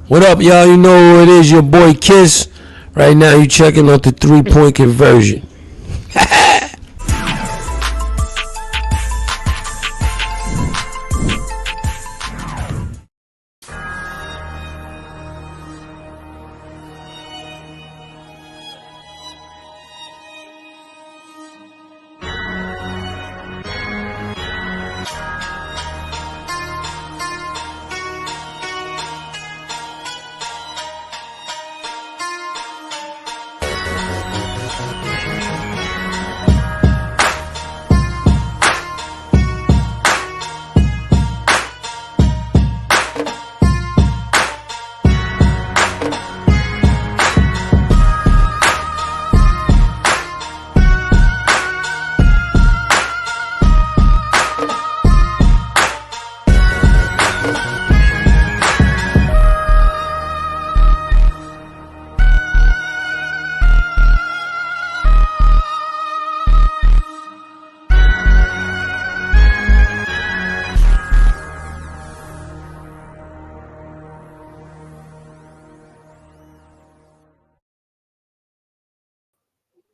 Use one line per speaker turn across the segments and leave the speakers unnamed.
What up, y'all? You know who it is, your boy Kiss. Right now, you checking out the 3-point conversion.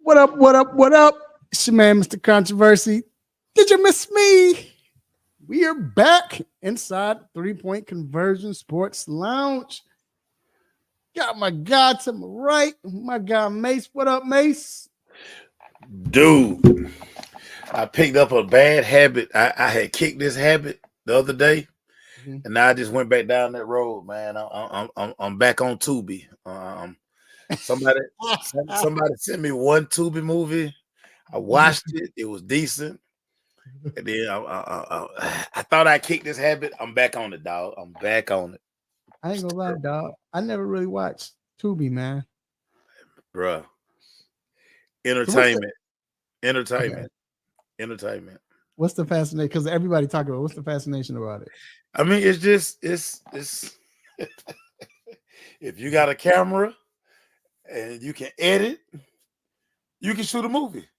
What up, what up, what up? It's your man, Mr. Controversy. Did you miss me? We are back inside 3-point conversion sports lounge. Got my guy to my right, my guy Mace. What up, Mace?
Dude, I picked up a bad habit. I had kicked this habit the other day, and now I just went back down that road, man. I'm back on Tubi. Somebody sent me one Tubi movie. I watched it. It was decent. And then I thought I kicked this habit. I'm back on it, dog. I'm back on it.
I ain't gonna lie, dog. I never really watched Tubi, man.
Bruh. Entertainment.
What's the fascination? Because everybody talking about what's the fascination about it?
I mean, it's if you got a camera and you can edit, you can shoot a movie.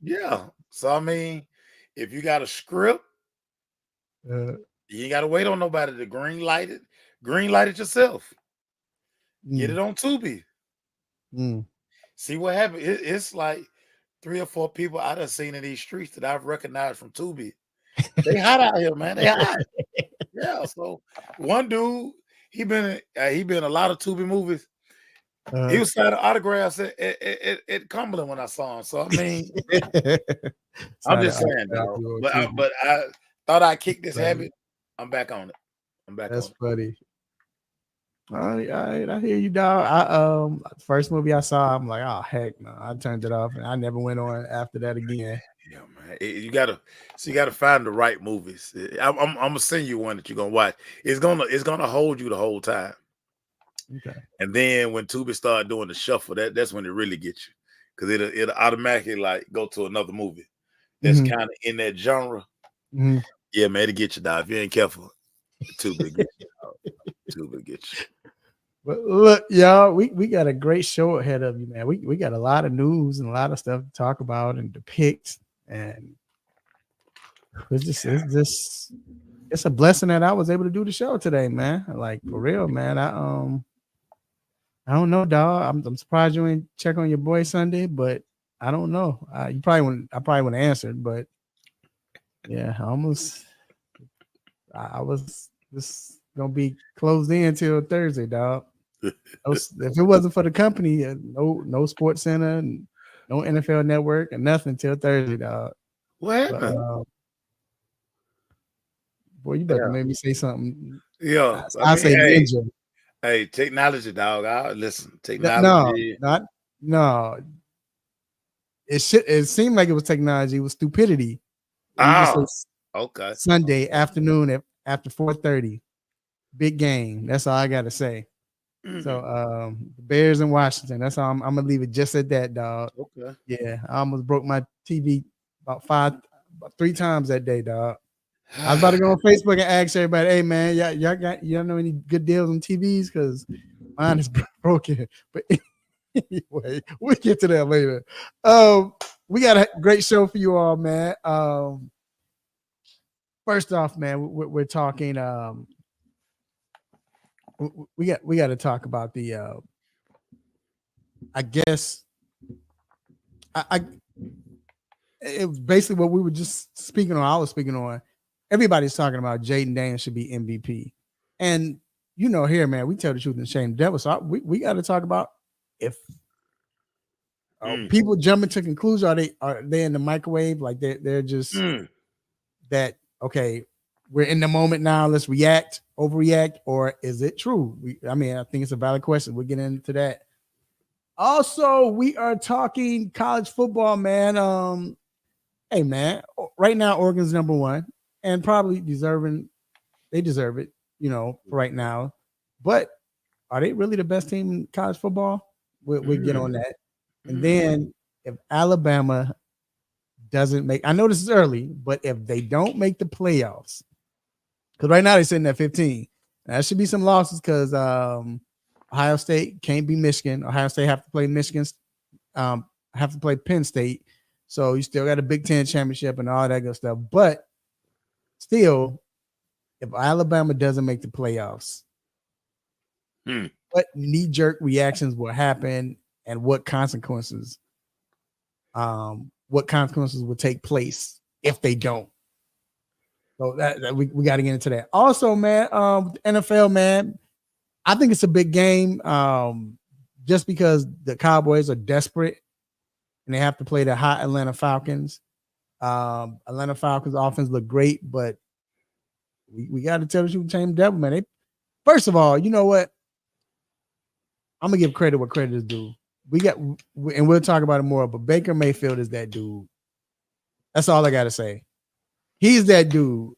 Yeah. So I mean, if you got a script, you ain't got to wait on nobody to green light it yourself. Get it on Tubi. See what happened. It's like 3 or 4 people I done seen in these streets that I've recognized from Tubi. They hot out here, man. They hot. Yeah. So one dude, he been in a lot of Tubi movies. He was signing autographs at Cumberland when I saw him. So I mean, I'm just saying, dog. But I thought I kicked this habit. I'm back on it.
That's funny. All right, I hear you, dog. First movie I saw, I'm like, oh heck no. I turned it off and I never went on after that again.
Yeah, man. You gotta find the right movies. I'm gonna send you one that you're gonna watch. It's gonna hold you the whole time.
Okay.
And then when Tubi start doing the shuffle, that's when it really gets you, because it'll automatically like go to another movie that's kind of in that genre. Yeah, man, it'll get you, dog. If you ain't careful, Tubi get you. Tubi get you.
But look, y'all, we got a great show ahead of you, man. We got a lot of news and a lot of stuff to talk about and depict, and it's a blessing that I was able to do the show today, man. Like for real, man. I don't know, dog. I'm surprised you ain't check on your boy Sunday, but I don't know. I probably wouldn't have answered, but yeah, I was just gonna be closed in till Thursday, dog. If it wasn't for the company, no Sports Center, no NFL Network, and nothing till Thursday, dog.
What happened?
Boy, you better make me say something.
Yeah,
I say ninja.
Hey, technology, dog. Listen, technology.
No. It seemed like it was technology. It was stupidity.
Okay.
Sunday afternoon after 4:30, big game. That's all I gotta say. So the Bears in Washington. That's all. I'm gonna leave it just at that, dog.
Okay.
Yeah, I almost broke my TV about 3 times that day, dog. I was about to go on Facebook and ask everybody, "Hey man, y'all know any good deals on TVs? Because mine is broken." But anyway, we'll get to that later. We got a great show for you all, man. First off, man, we're talking we got to talk about the. I guess I it was basically what we were just speaking on. I was speaking on. Everybody's talking about Jayden Daniels should be MVP, and here, man, we tell the truth and shame the devil. So we got to talk about if people jumping to conclusions. Are they in the microwave? Like they're just that okay? We're in the moment now. Let's overreact, or is it true? I think it's a valid question. We'll get into that. Also, we are talking college football, man. Hey, man, right now Oregon's number one and probably they deserve it, right now. But are they really the best team in college football? We'll get on that. And then if Alabama doesn't make, I know this is early, but if they don't make the playoffs, because right now they're sitting at 15. That should be some losses because Ohio State can't be Michigan. Ohio State have to play Michigan, have to play Penn State. So you still got a Big Ten championship and all that good stuff. But still, if Alabama doesn't make the playoffs, what knee-jerk reactions will happen and what consequences will take place if they don't? So that we got to get into that. Also, man, NFL, man, I think it's a big game just because the Cowboys are desperate and they have to play the hot Atlanta Falcons. Atlanta Falcons offense look great, but we got to tell the truth, shame the devil, man. First of all, you know what? I'm gonna give credit where credit is due. And we'll talk about it more, but Baker Mayfield is that dude. That's all I gotta say. He's that dude.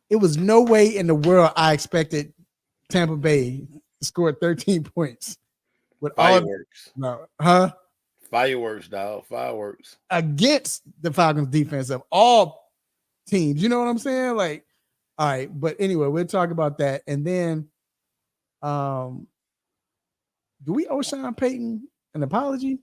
It was no way in the world I expected Tampa Bay to score 13 points with
fireworks.
Fireworks,
dog. Fireworks
against the Falcons defense of all teams. You know what I'm saying? Like, all right, but anyway, we'll talk about that. And then do we owe Sean Payton an apology?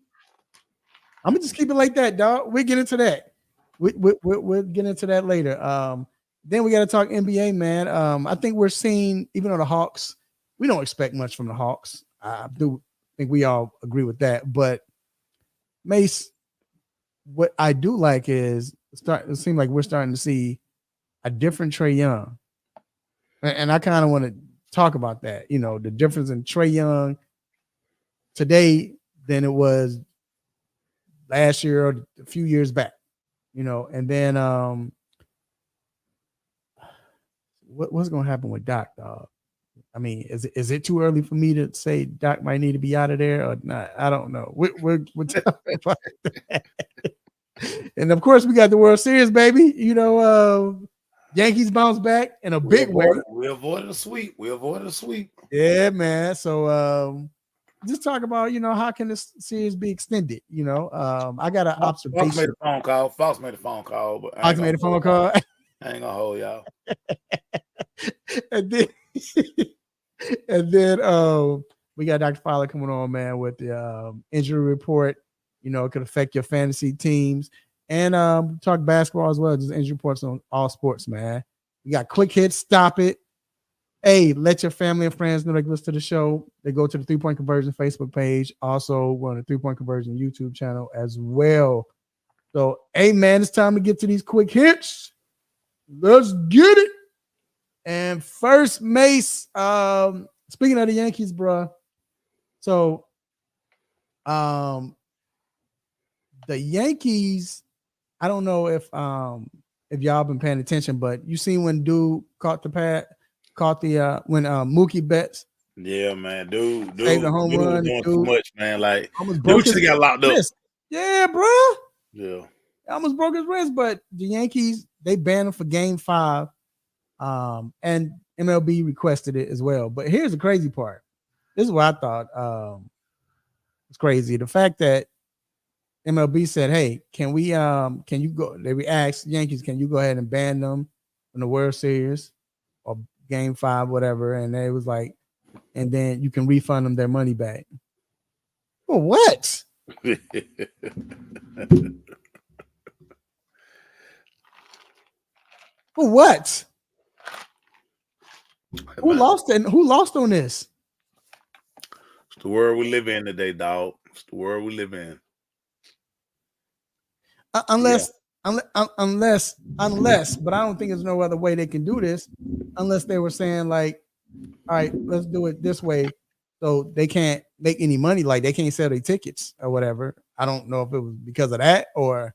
I'm gonna just keep it like that, dog. We'll get into that. We'll get into that later. Then we got to talk NBA, man. I think we're seeing, even though the Hawks, we don't expect much from the Hawks. I do think we all agree with that. But Mace, what I do like is it seems like we're starting to see a different Trae Young. And I kind of want to talk about that, the difference in Trae Young today than it was last year or a few years back, and then what's going to happen with Doc, dog? I mean, is it too early for me to say Doc might need to be out of there or not? I don't know. We're talking about that. And of course, we got the World Series, baby. Yankees bounce back in a big way.
We avoided a sweep.
Yeah, man. So just talk about, how can this series be extended? I got an observation.
Fox made a phone call. But
Fox made a phone call.
I ain't gonna hold y'all.
and then we got Dr. Fowler coming on, man, with the injury report. It could affect your fantasy teams. And talk basketball as well. Just injury reports on all sports, man. We got quick hits. Stop it. Hey, let your family and friends know they can listen to the show. They go to the 3 Point Conversion Facebook page. Also, we're on the 3 Point Conversion YouTube channel as well. So, hey, man, it's time to get to these quick hits. Let's get it. And first, Mace, speaking of the Yankees, bro. So, the Yankees, I don't know if y'all been paying attention, but you seen when dude caught the when Mookie Betts.
Yeah, man, dude
saved the home run.
Doing too much, man. Like,
dude
should have got locked up.
Yeah, bro.
Yeah,
almost broke his wrist, but the Yankees, they banned him for Game 5, and MLB requested it as well. But here's the crazy part. This is what I thought was crazy. The fact that MLB said, "Hey, can you go?" They asked Yankees, "Can you go ahead and ban them from the World Series or Game 5, whatever?" And they was like, "And then you can refund them their money back." Well, what? For what? Who lost on this?
It's the world we live in today, dog. It's the world we live in.
Unless, but I don't think there's no other way they can do this unless they were saying like, all right, let's do it this way. So they can't make any money, like they can't sell their tickets or whatever. I don't know if it was because of that or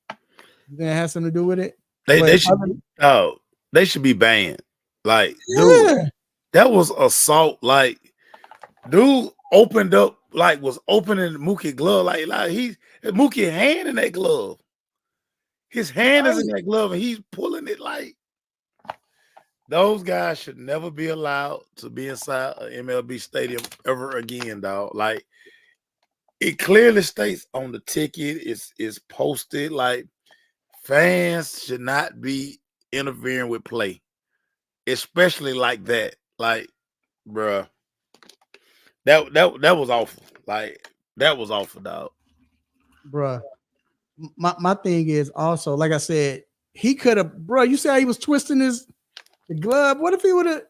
that has something to do with it.
They should be banned. Like, dude, that was assault. Like, dude opened up, like was opening Mookie glove, like Mookie hand in that glove. His hand is in that glove, and he's pulling it. Like, those guys should never be allowed to be inside an MLB stadium ever again, dog. Like, it clearly states on the ticket, it's posted. Like, fans should not be interfering with play, especially like that. Like, bruh, that was awful. Like, that was awful, dog.
Bruh. My thing is also, like I said, he could have, bro. You say he was twisting the glove. What if he would have?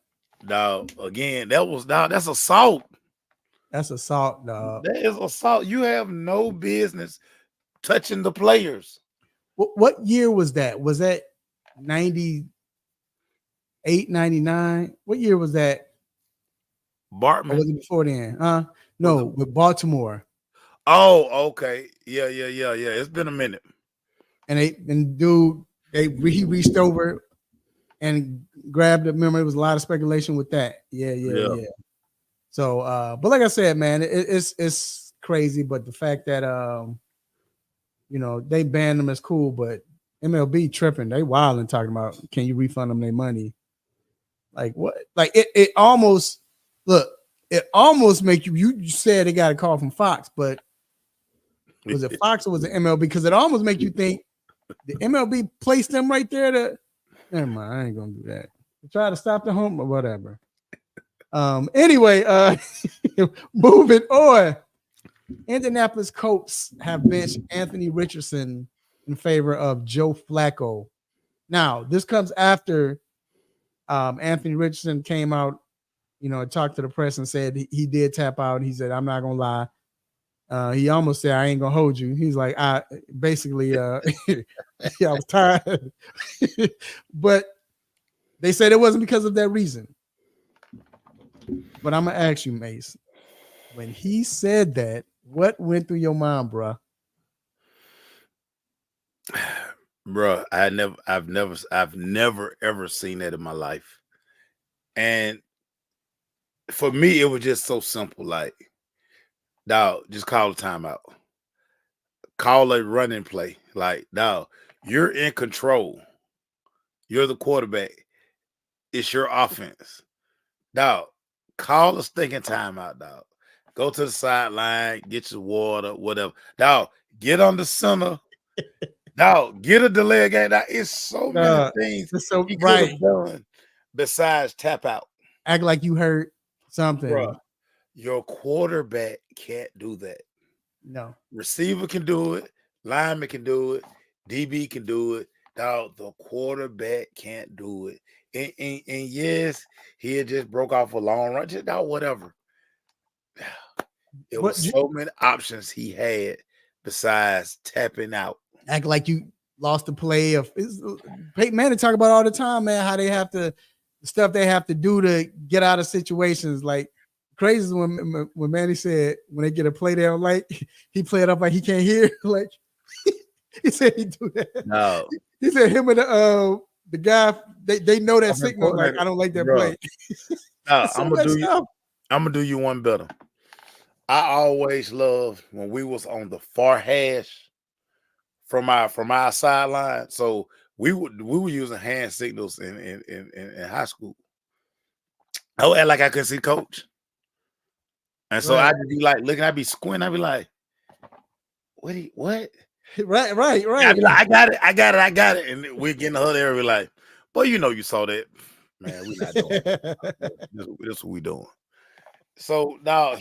Dog, again, that's assault.
That's assault, dog.
That is assault. You have no business touching the players.
What year was that? Was that 98, 99? What year was that?
Bartman.
Or was it before then? No, with Baltimore.
Oh, okay. Yeah. It's been a minute.
And he reached over and grabbed it. Remember, it was a lot of speculation with that. Yeah. So, but like I said, man, it's crazy. But the fact that they banned them is cool, but MLB tripping. They wilding talking about, can you refund them their money? Like what? Like it almost make you said they got a call from Fox, but was it Fox or was it MLB? Because it almost make you think the MLB placed them right there to, never mind, I ain't gonna do that. Try to stop the home or whatever. Anyway, moving on. Indianapolis Colts have benched Anthony Richardson in favor of Joe Flacco. Now, this comes after Anthony Richardson came out, and talked to the press and said he did tap out. He said, I'm not gonna lie. He almost said, I ain't gonna hold you. He's like, I was tired. But they said it wasn't because of that reason. But I'm gonna ask you, Mace, when he said that, what went through your mind, bro?
Bro, I've never ever seen that in my life. And for me, it was just so simple. Like, dog, just call a timeout. Call a running play. Like, dog, you're in control. You're the quarterback. It's your offense. Dog, call a stinking timeout, dog. Go to the sideline, get your water, whatever. Dog, get on the center. Dog, get a delay game. Dog, it's so many things he could have done besides tap out.
Act like you heard something.
Bruh, your quarterback can't do that.
No.
Receiver can do it. Lineman can do it. DB can do it. Dog, the quarterback can't do it. And yes, he had just broke off a long run. Just dog, whatever. It was so many options he had besides tapping out.
Act like you lost the play of Peyton Manning talk about all the time, man, how they have to stuff they have to do to get out of situations. Like crazy when Manny said when they get a play there, like he played up like he can't hear. Like he said he do that.
No,
he said him and the guy they know that signal. Like I don't like that play.
No, I'm gonna do you one better. I always loved when we was on the far hash from our sideline. So we were using hand signals in high school. I would act like I couldn't see coach. And so I'd be like looking, I'd be squinting, I'd be like, what?
Right.
I'd be like, I got it. And we're getting the huddle area, like, boy, you saw that. Man, we not doing it. This is what we doing. So now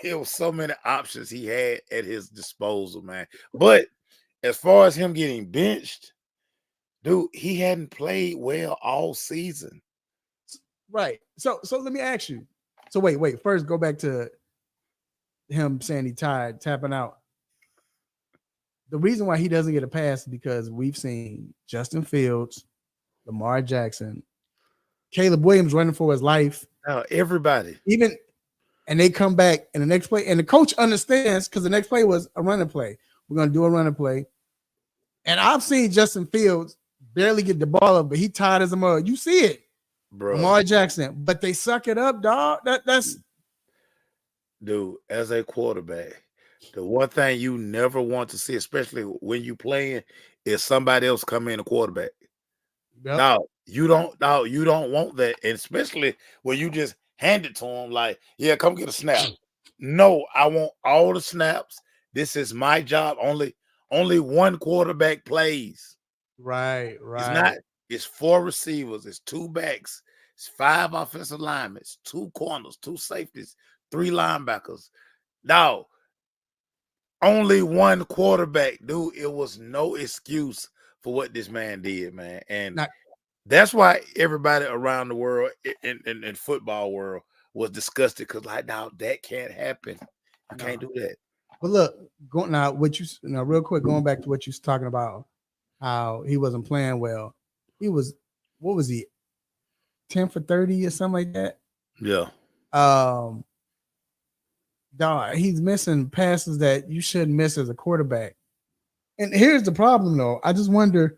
it was so many options he had at his disposal, man. But as far as him getting benched, dude, he hadn't played well all season.
Right. So let me ask you. So wait. First, go back to him saying he tired, tapping out. The reason why he doesn't get a pass is because we've seen Justin Fields, Lamar Jackson, Caleb Williams running for his life.
Now, everybody.
And they come back and the next play, and the coach understands because the next play was a running play. We're going to do a running play. And I've seen Justin Fields barely get the ball up, but he tired as a mug. You see it,
bro.
Lamar Jackson. But they suck it up, dog. That's
dude, as a quarterback, the one thing you never want to see, especially when you playing, is somebody else come in a quarterback.
yep.
No, you don't want that, and especially when you just hand it to him like, yeah, come get a snap. No, I want all the snaps. This is my job. Only one quarterback plays.
Right.
It's 4 receivers, it's 2 backs, it's 5 offensive linemen, it's 2 corners, 2 safeties, 3 linebackers. Now, only one quarterback, dude. It was no excuse for what this man did, man. And that's why everybody around the world in football world was disgusted because, like, now that can't happen. You can't do that.
But look, real quick, going back to what you was talking about, how he wasn't playing well. He was, what was he, 10 for 30 or something like that?
Yeah.
Dog, he's missing passes that you shouldn't miss as a quarterback. And here's the problem, though. I just wonder,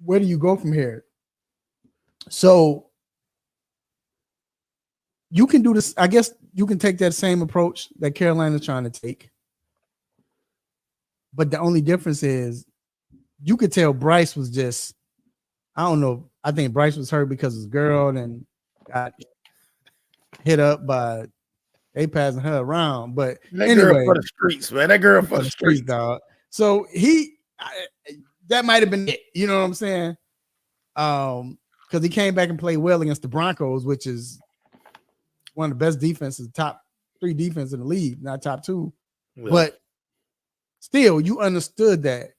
where do you go from here? So you can do this. I guess you can take that same approach that Carolina's trying to take. But the only difference is you could tell Bryce was just, I don't know. I think Bryce was hurt because his girl and got hit up by they passing her around. But
that
anyway,
girl for the streets, man. That girl for the streets,
dog. So that might have been it. You know what I'm saying? Because he came back and played well against the Broncos, which is one of the best defenses, top 3 defense in the league, not top 2. Yeah. But still, you understood that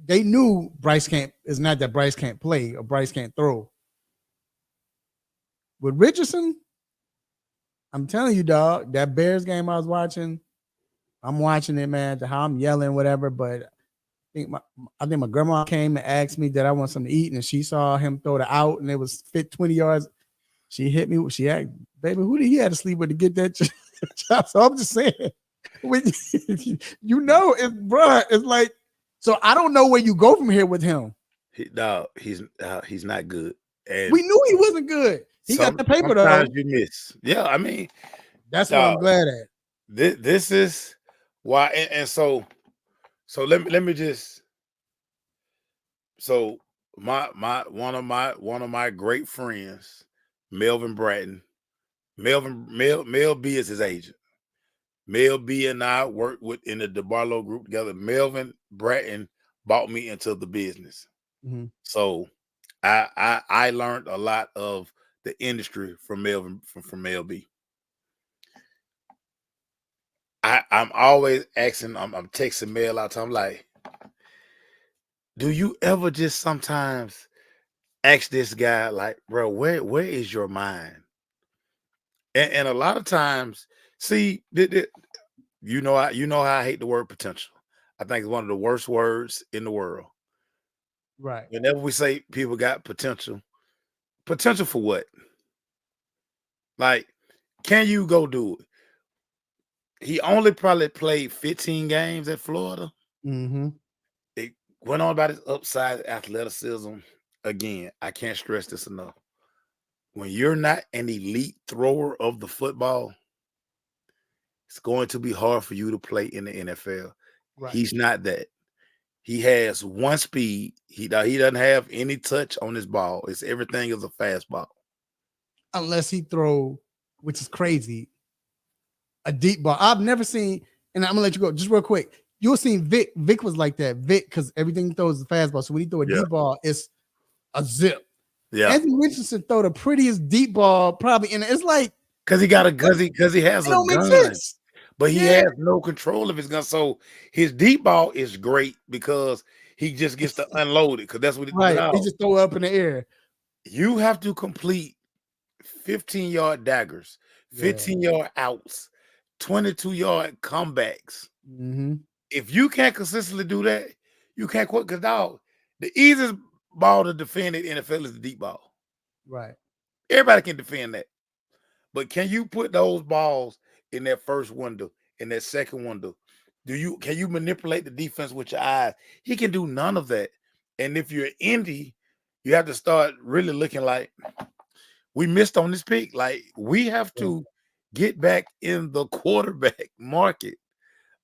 they knew Bryce can't. It's not that Bryce can't play or Bryce can't throw. With Richardson, I'm telling you, dog, that Bears game I was watching, I'm watching it, man, to how I'm yelling, whatever. But I think my grandma came and asked me that I want something to eat, and she saw him throw the out, and it was fit 20 yards. She hit me. She asked, baby, who did he have to sleep with to get that job? So I'm just saying, it's like, so I don't know where you go from here with him.
He's not good. And
we knew he wasn't good. He got the paper though.
Sometimes you miss. Yeah, I mean,
that's what I'm glad at.
This is why, and so let me just. So one of my great friends, Melvin Bratton, Mel B is his agent. Mel B and I worked in the DeBarlow group together. Melvin Bratton brought me into the business. Mm-hmm. So I learned a lot of the industry from Melvin from Mel B. I'm always asking, I'm texting Mel out. I'm like, do you ever just sometimes ask this guy, like, bro, where is your mind? And a lot of times, see, you know how I hate the word potential. I think it's one of the worst words in the world.
Right.
Whenever we say people got potential for what? Like, can you go do it? He only probably played 15 games at Florida.
Mm-hmm.
It went on about his upside athleticism. Again, I can't stress this enough. When you're not an elite thrower of the football, it's going to be hard for you to play in the NFL. Right. He's not that. He has one speed. He doesn't have any touch on his ball. Everything is a fastball.
Unless he throw, which is crazy, a deep ball. I've never seen, and I'm gonna let you go just real quick. You'll see Vic. Vic was like that. Vic, because everything he throws is a fastball. So when he throw a deep ball, it's a zip. Yeah. Anthony Richardson throw the prettiest deep ball probably, and it's like
because he got a because he has a gun, but he has no control of his gun. So his deep ball is great because he just gets to unload it because that's what
right. He just throw it up in the air.
You have to complete 15-yard daggers,
Yeah.
15-yard outs, 22-yard comebacks.
Mm-hmm.
If you can't consistently do that, you can't quit. Because, dog, the easiest ball to defend in the NFL is the deep ball.
Right.
Everybody can defend that. But can you put those balls in that first window, in that second window? Can you manipulate the defense with your eyes? He can do none of that. And if you're Indy, you have to start really looking like we missed on this pick. Like, we have to get back in the quarterback market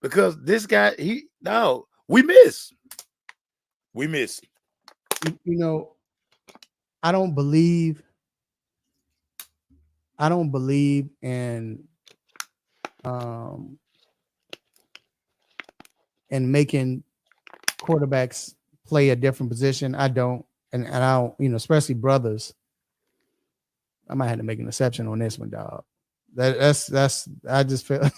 because this guy, we miss. We miss.
You know, I don't believe in making quarterbacks play a different position. I don't, and I don't, especially brothers. I might have to make an exception on this one, dog. That's I just feel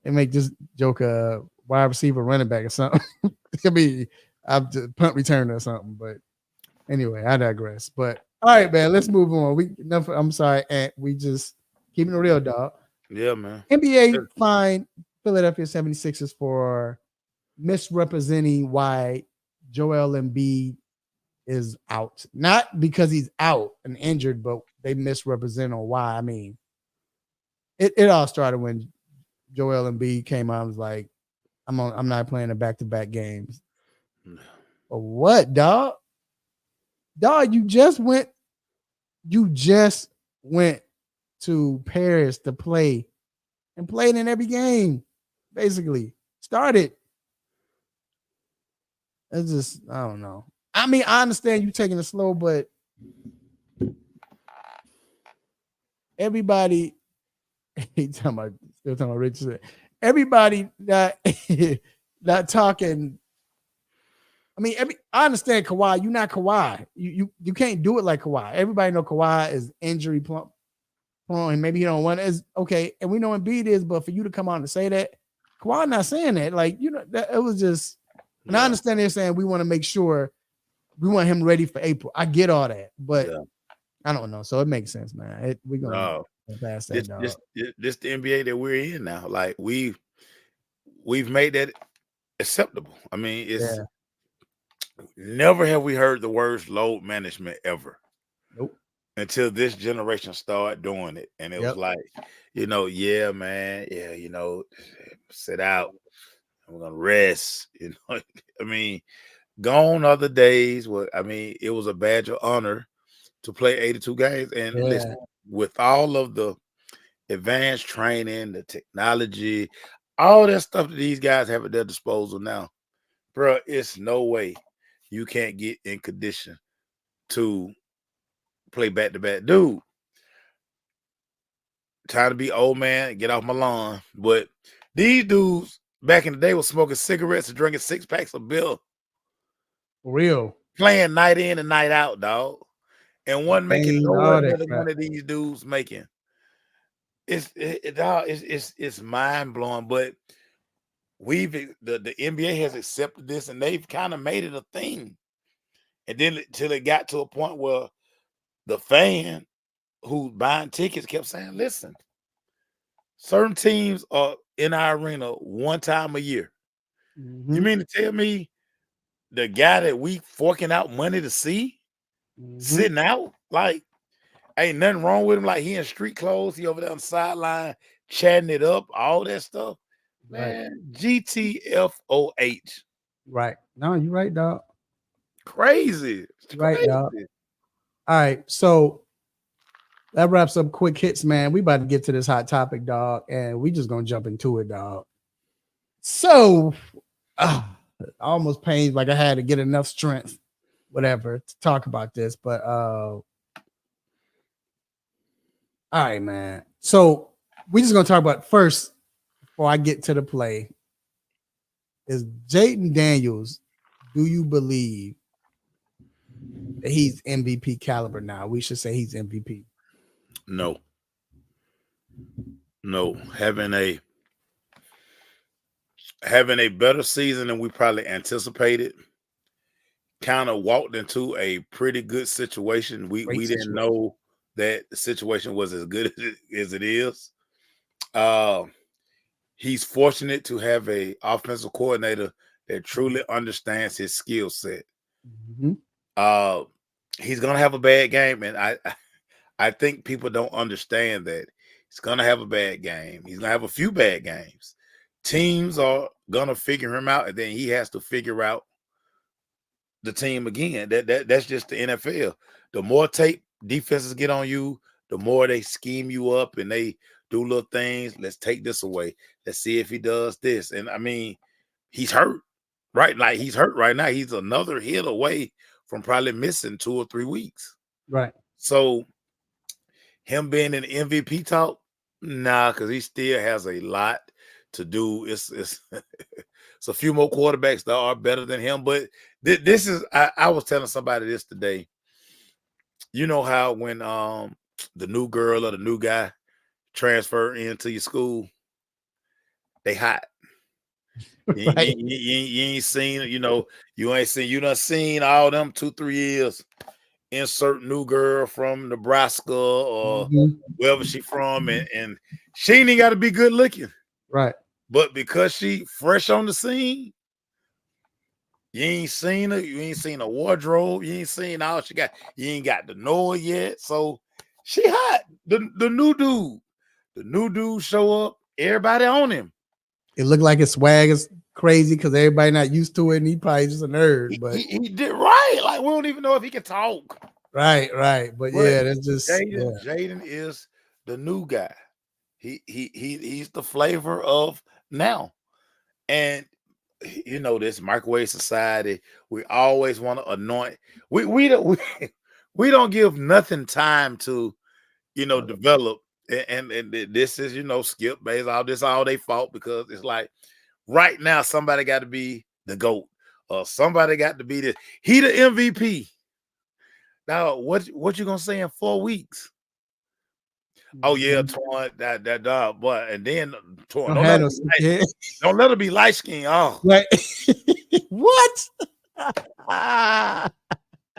they make this joke a wide receiver, running back, or something. It could be I'm punt returner or something. But anyway, I digress. But all right, man, let's move on. I'm sorry, and we just keeping it real, dog.
Yeah, man.
NBA fined Philadelphia 76ers for misrepresenting why Joel Embiid is out. Not because he's out and injured, but they misrepresent on why. I mean, it all started when Joel Embiid came out and was like, I'm not playing the back-to-back games. But what, dog? Dog, you just went to Paris to play and played in every game, basically. Started. It's just, I don't know. I mean, I understand you taking it slow, but everybody, still talking about Richardson. Everybody not talking. I mean, I understand Kawhi. You're not Kawhi. You can't do it like Kawhi. Everybody know Kawhi is injury prone, and maybe he don't want it. Is okay, and we know Embiid is, but for you to come on and say that, Kawhi not saying that. Like, that it was just. And I understand they're saying we want to make sure we want him ready for April. I get all that, but I don't know. So it makes sense, man. We're gonna pass that.
This the NBA that we're in now. Like, we've made that acceptable. I mean, it's never have we heard the words load management ever.
Nope.
Until this generation started doing it, and it was like, yeah, man, sit out. I'm gonna rest. I mean, gone are the days where it was a badge of honor to play 82 games. And listen, with all of the advanced training, the technology, all that stuff that these guys have at their disposal now, bro, it's no way you can't get in condition to play back-to-back. Dude, time to be old man, get off my lawn. But these dudes back in the day was smoking cigarettes and drinking 6-packs of beer.
For real.
Playing night in and night out, dog. And one making nowhere near the one of these dudes making. It's mind-blowing. But the NBA has accepted this, and they've kind of made it a thing. And then until it got to a point where the fan who's buying tickets kept saying, listen, certain teams are in our arena one time a year. You mean to tell me the guy that we forking out money to see sitting out? Like, ain't nothing wrong with him. Like, he in street clothes, he over there on the sideline chatting it up, all that stuff. Man, GTFOH.
Right. No, you're right, dog.
Crazy. It's
right,
crazy.
dog. All right. So that wraps up quick hits, man. We about to get to this hot topic, dog, and we just gonna jump into it, dog. So almost pains like I had to get enough strength, whatever, to talk about this. But all right, man. So we just gonna talk about first before I get to the play. Is Jayden Daniels, do you believe that he's MVP caliber now? We should say he's MVP.
No. Having a better season than we probably anticipated. Kind of walked into a pretty good situation. We didn't know that the situation was as good as it is. He's fortunate to have a offensive coordinator that truly understands his skill set.
Mm-hmm.
He's gonna have a bad game, and I think people don't understand that. He's gonna have a bad game. He's gonna have a few bad games. Teams are gonna figure him out, and then he has to figure out the team again. That's just the NFL. The more tape defenses get on you, the more they scheme you up and they do little things. Let's take this away. Let's see if he does this. And I mean, he's hurt, right? Like he's hurt right now. He's another hit away from probably missing 2 or 3 weeks.
Right.
So him being in MVP talk, nah, because he still has a lot to do. It's it's a few more quarterbacks that are better than him. But this is I was telling somebody this today. You know how when the new girl or the new guy transfer into your school, they hot.
Right.
You ain't seen, you done seen all them 2-3 years. Insert new girl from Nebraska or wherever she from, and she ain't got to be good looking,
right?
But because she fresh on the scene, you ain't seen her. You ain't seen a wardrobe. You ain't seen all she got. You ain't got to know her yet. So she hot. The new dude show up. Everybody on him.
It looked like his swag is crazy because everybody not used to it, and he probably just a nerd. But
he did right. Like we don't even know if he can talk.
Right. But yeah, that's just
Jayden is the new guy. He's the flavor of now. And you know this microwave society. We always want to anoint. We don't give nothing time to develop. And this is Skip Bayless, all they fault because it's like right now somebody got to be the GOAT or somebody got to be this. He the MVP. Now what you gonna say in 4 weeks? Oh yeah, torn that dog, but and then torn. Don't let her be light skinned. Oh,
right. What?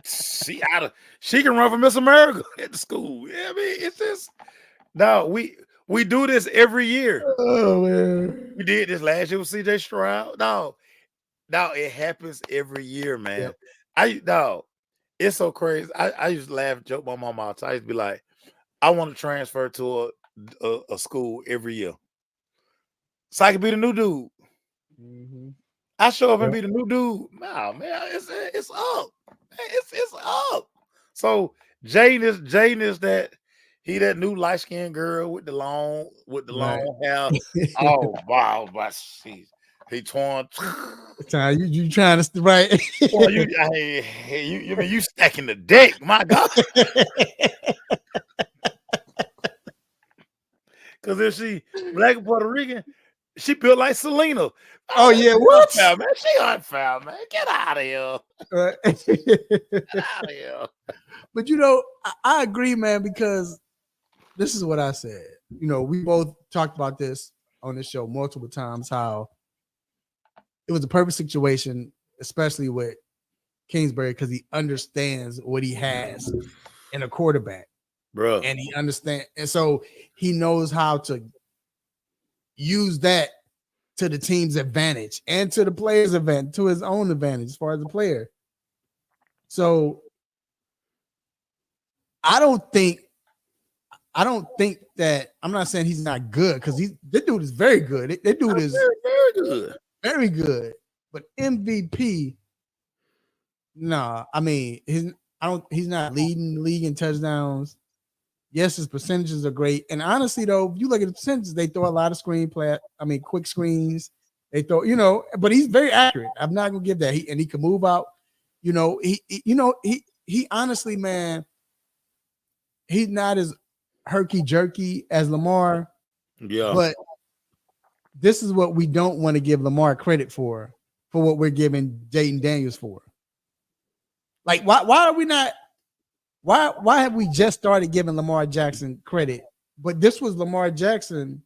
She can run for Miss America at the school. Yeah, I mean, it's just no. We do this every year.
Oh man,
we did this last year with CJ Stroud. No, it happens every year, man. Yep. It's so crazy. I used to laugh, joke my mom out. I used to be like, I want to transfer to a school every year, so I can be the new dude. Mm-hmm. I show up and be the new dude. Nah, man, it's up. It's up. So Jayden is that new light skinned girl with the long hair. Oh wow, but he torn.
You trying to right?
Well, you stacking the deck, my God. Because if she black and Puerto Rican, she built like Selena.
Oh yeah, what?
Foul, man. She unfoul, man. Get out of here. Get out of here.
But I agree, man, because this is what I said. We both talked about this on this show multiple times, how it was a perfect situation, especially with Kingsbury, because he understands what he has in a quarterback.
Bro.
And he understands, and so he knows how to use that to the team's advantage and to the player's advantage, to his own advantage as far as the player. So I don't think that, I'm not saying he's not good, because this dude is very good. That dude is
very good.
Very good. But MVP, nah. I mean, he's not leading the league in touchdowns. Yes, his percentages are great. And honestly, though, if you look at the percentages, they throw a lot of quick screens. They throw, but he's very accurate. I'm not gonna give that. He can move out. He honestly, man, he's not as herky-jerky as Lamar.
Yeah.
But this is what we don't want to give Lamar credit for what we're giving Jayden Daniels for. Like, why are we not? Why have we just started giving Lamar Jackson credit? But this was Lamar Jackson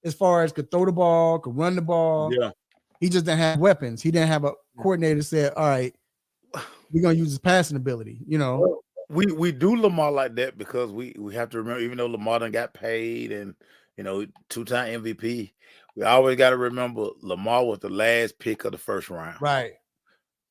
as far as could throw the ball, could run the ball.
Yeah.
He just didn't have weapons. He didn't have a coordinator said, all right, we're going to use his passing ability,
we do Lamar like that because we have to remember, even though Lamar done got paid and 2-time MVP, we always got to remember Lamar was the last pick of the first round.
Right.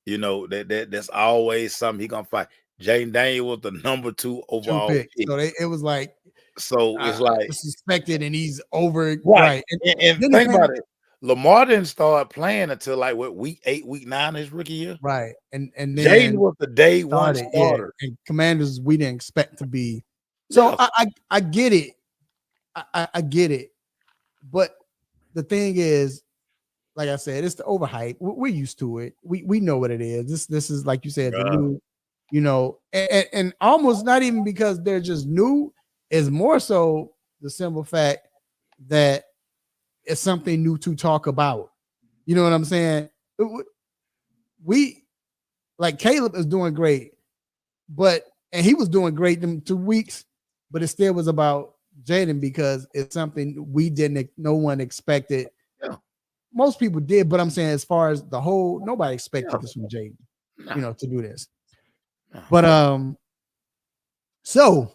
That's always something he gonna fight. Jayden Daniels was the number 2 overall pick.
So it was like
So it's like
suspected, and he's over
right. And
then
think about it. Lamar didn't start playing until like week 8, week 9 his rookie year.
Right. And then
Jayden was the day one starter.
Yeah. And Commanders we didn't expect to be. So I get it. I get it. But the thing is, like I said, it's the overhype. We're used to it. We know what it is. This is like you said, the new, and almost not even because they're just new, is more so the simple fact that it's something new to talk about. You know what I'm saying? We like Caleb is doing great, and he was doing great in 2 weeks, but it still was about Jayden because it's something no one expected.
Yeah.
Most people did, but I'm saying as far as the whole, nobody expected this from Jayden, to do this. But so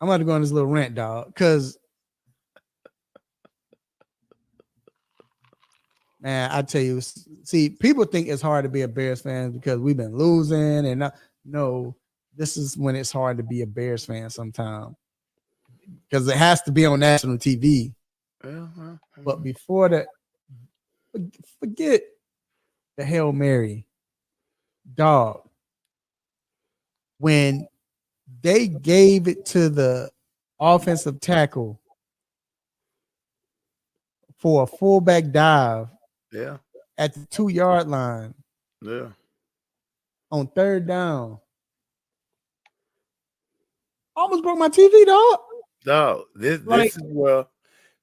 I'm about to go on this little rant, dog, because man, I tell you, see, people think it's hard to be a Bears fan because we've been losing, and no, this is when it's hard to be a Bears fan sometimes because it has to be on national TV. But before that, forget the Hail Mary, dog. When they gave it to the offensive tackle for a fullback dive, at the 2-yard line, on 3rd down, almost broke my TV, dog.
No, this is where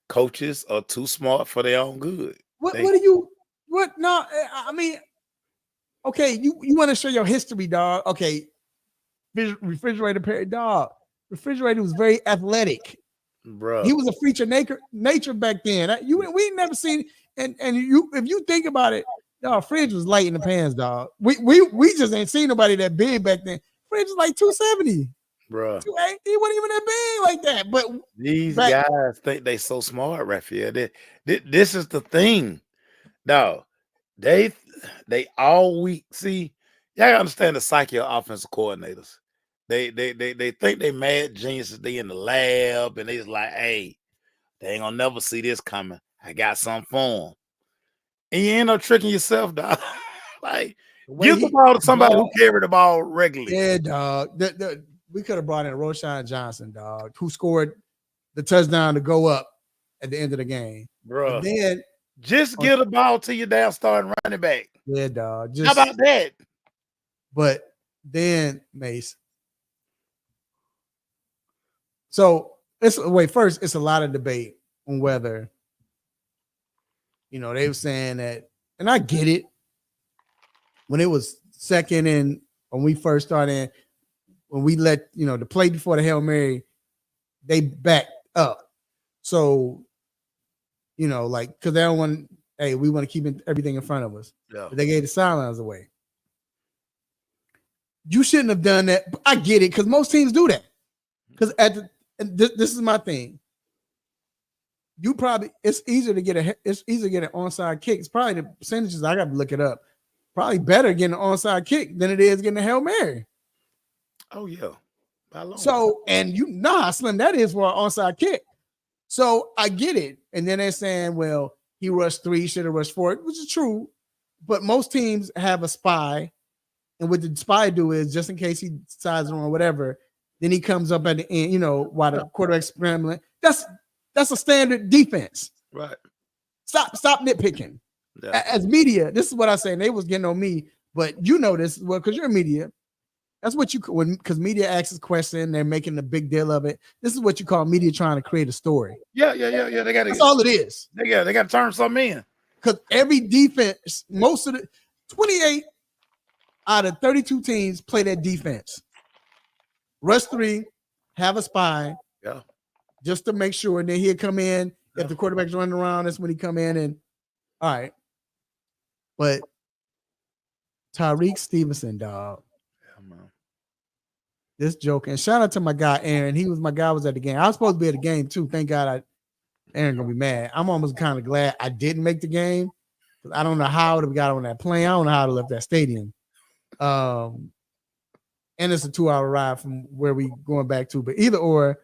coaches are too smart for their own good.
No, I mean, okay, you want to show your history, dog. Okay, Refrigerator Perry, dog. Refrigerator was very athletic.
Bro.
He was a feature nature back then. We never seen, and if you think about it, dog, Fridge was light in the pants, dog. We just ain't seen nobody that big back then. Fridge was like 270.
Bro.
He wasn't even that big like that. But
these guys think they so smart, Raphael. This is the thing. No, they all week. See, y'all gotta understand the psyche of offensive coordinators. They think they mad geniuses. They in the lab and they just like, hey, they ain't gonna never see this coming. I got something for them. And you end up tricking yourself, dog. Like, give the ball to somebody who carried the ball regularly.
Yeah, dog. We could have brought in Roshan Johnson, dog, who scored the touchdown to go up at the end of the game.
Bro,
then
just give the ball to your damn starting running back.
Yeah, dog.
How about that?
But then, Mace. So first, it's a lot of debate on whether, they were saying that, and I get it. When it was second and when we first started, when we let, the play before the Hail Mary, they backed up. So, like, because they don't want, hey, we want to keep everything in front of us.
Yeah.
They gave the sidelines away. You shouldn't have done that. But I get it, because most teams do that. Because this is my thing. It's easier to get an onside kick. It's probably the percentages, I got to look it up. Probably better getting an onside kick than it is getting a Hail Mary.
Oh, yeah.
So, and you know how slim that is for an onside kick. So I get it. And then they're saying, well, he rushed 3, should have rushed 4, which is true. But most teams have a spy. And what the spy do is, just in case he decides on or whatever, then he comes up at the end, while the quarterback's scrambling. That's a standard defense.
Right.
Stop nitpicking. Yeah. As media, this is what I say. And they was getting on me, but this, well, because you're media. That's what because media asks a question, they're making a big deal of it. This is what you call media trying to create a story.
Yeah. That's
all it is.
They got to turn something in.
Because every defense, most of the 28 out of 32 teams play that defense. Rush 3, have a spy.
Yeah.
Just to make sure, and then he'll come in. Yeah. If the quarterback's running around, that's when he come in and all right. But Tyreek Stevenson, dog.
Yeah, man.
this joke. And shout out to my guy Aaron. He was my guy. Was at the game. I was supposed to be at the game too. Thank God, Aaron gonna be mad. I'm almost kind of glad I didn't make the game because I don't know how I would have got on that plane. I don't know how to left that stadium. And it's a 2-hour ride from where we going back to. But either or,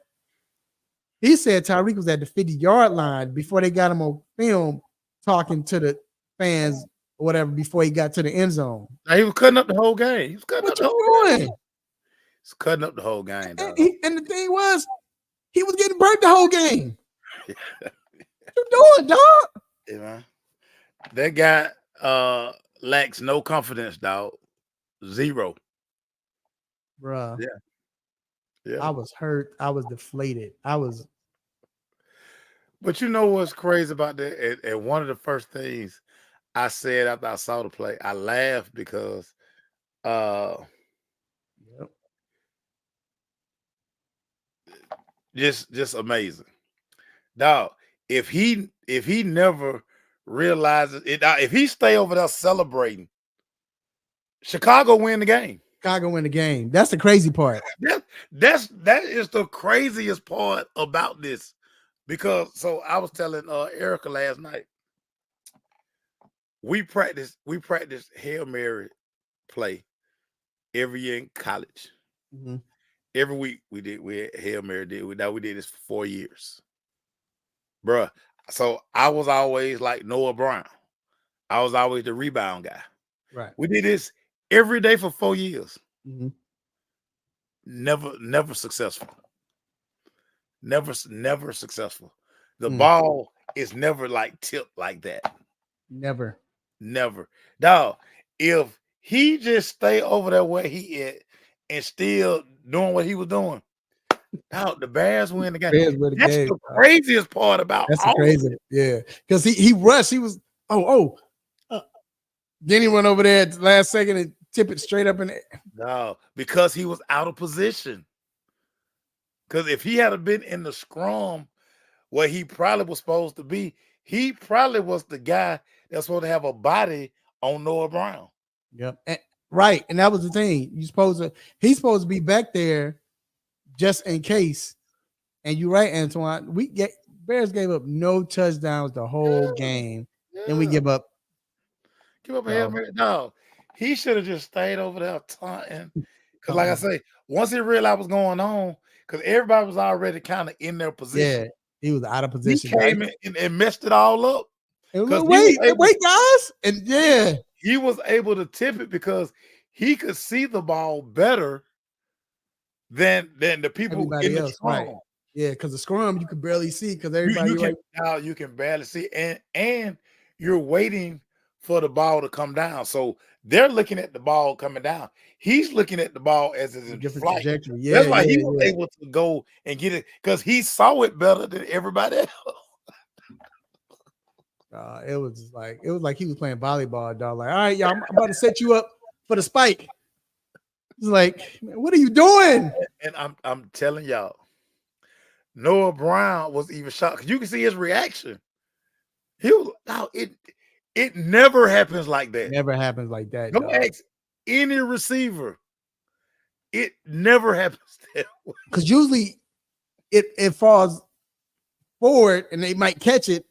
he said Tyreek was at the 50-yard line before they got him on film talking to the fans or whatever before he got to the end zone.
Now, he was cutting up the whole game. He was cutting
What
up the
you
whole
doing?
game. He's cutting up the whole game, dog.
And the thing was, he was getting burnt the whole game. What you doing, dog?
Yeah, man. That guy lacks no confidence, dog. Zero.
Bruh.
Yeah.
I was hurt. I was deflated.
But you know what's crazy about that? And one of the first things I said after I saw the play, I laughed because just amazing. Dog, if he never realizes it, if he stay over there celebrating, Chicago win the game.
Chicago win the game. That's the crazy part.
That is the craziest part about this. Because so I was telling Erica last night, we practice Hail Mary play every year in college.
Mm-hmm.
Every week we had Hail Mary we did this for 4 years. Bruh. So I was always like Noah Brown. I was always the rebound guy.
Right.
We did this every day for 4 years.
Mm-hmm.
Never successful. Never successful. The ball is never like tipped like that.
Never.
Dog, if he just stay over there where he at and still doing what he was doing, dog, the Bears win the game. That's the craziest part about
that's all crazy. Yeah. Because he rushed. He was, then he went over there at the last second and tip it straight up in the air.
No, because he was out of position. Because if he had been in the scrum where he probably was supposed to be, he probably was the guy that's supposed to have a body on Noah Brown.
Yep. Right. And that was the thing. He's supposed to be back there just in case. And you're right, Antoine. Bears gave up no touchdowns the whole game. And we give up
a Hail Mary. No, he should have just stayed over there taunting. Because, like I say, once he realized what's going on, because everybody was already kind of in their position.
Yeah, he was out of position.
He came in and messed it all up.
Wait, guys. And
he was able to tip it because he could see the ball better than the people in the scrum.
Right. Yeah, because the scrum you could barely see because everybody
now you can barely see, and you're waiting for the ball to come down. So they're looking at the ball coming down. He's looking at the ball as it's in
different
flight.
trajectory. Yeah,
that's why he was able to go and get it because he saw it better than everybody else.
It was like he was playing volleyball, dog. Like, all right, y'all, I'm about to set you up for the spike. It's like, what are you doing?
And I'm telling y'all, Noah Brown was even shocked. You can see his reaction. He was it never happens like that.
Never happens like that.
Don't ask any receiver. It never happens that way.
Because usually it falls forward and they might catch it.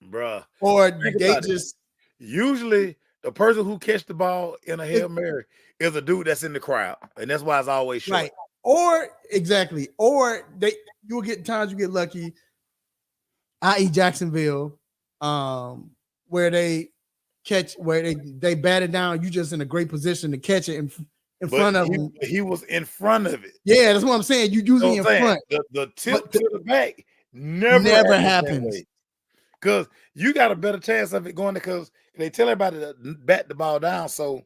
Bruh.
Or they just
usually the person who catch the ball in a Hail Mary is a dude that's in the crowd. And that's why it's always short.
Right. Or exactly. Or you will get times you get lucky, i.e. Jacksonville, where they bat it down. You just in a great position to catch it in front of him.
He was in front of it.
Yeah, that's what I'm saying. You usually in front.
The tip to the back never happens. Because you got a better chance of it going because they tell everybody to bat the ball down. So,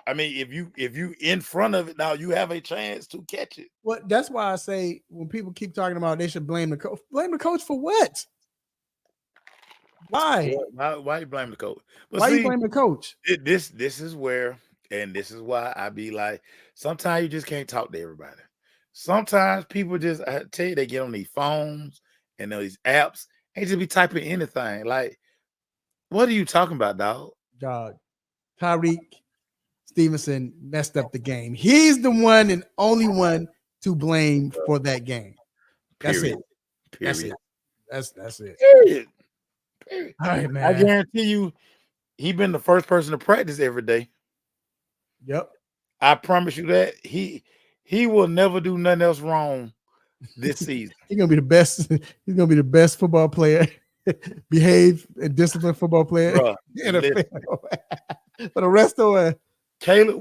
I mean, if you in front of it now, you have a chance to catch it.
Well, that's why I say when people keep talking about they should blame the coach. Blame the coach for what? Why?
Why you blame the coach? But
why you blame the coach?
This is where, and this is why I be like, sometimes you just can't talk to everybody. Sometimes people just, I tell you, they get on these phones and these apps and just be typing anything. Like, what are you talking about, dog?
Dog, Tyreek Stevenson messed up the game. He's the one and only one to blame for that game. That's
Period.
it.
Period.
That's it.
Period. Period.
All right,
I
man.
guarantee you, he been the first person to practice every day.
Yep.
I promise you that he will never do nothing else wrong this season.
He's gonna be the best. He's gonna be the best football player, behave and disciplined football player
Bruh,
in the NFL for the rest of it.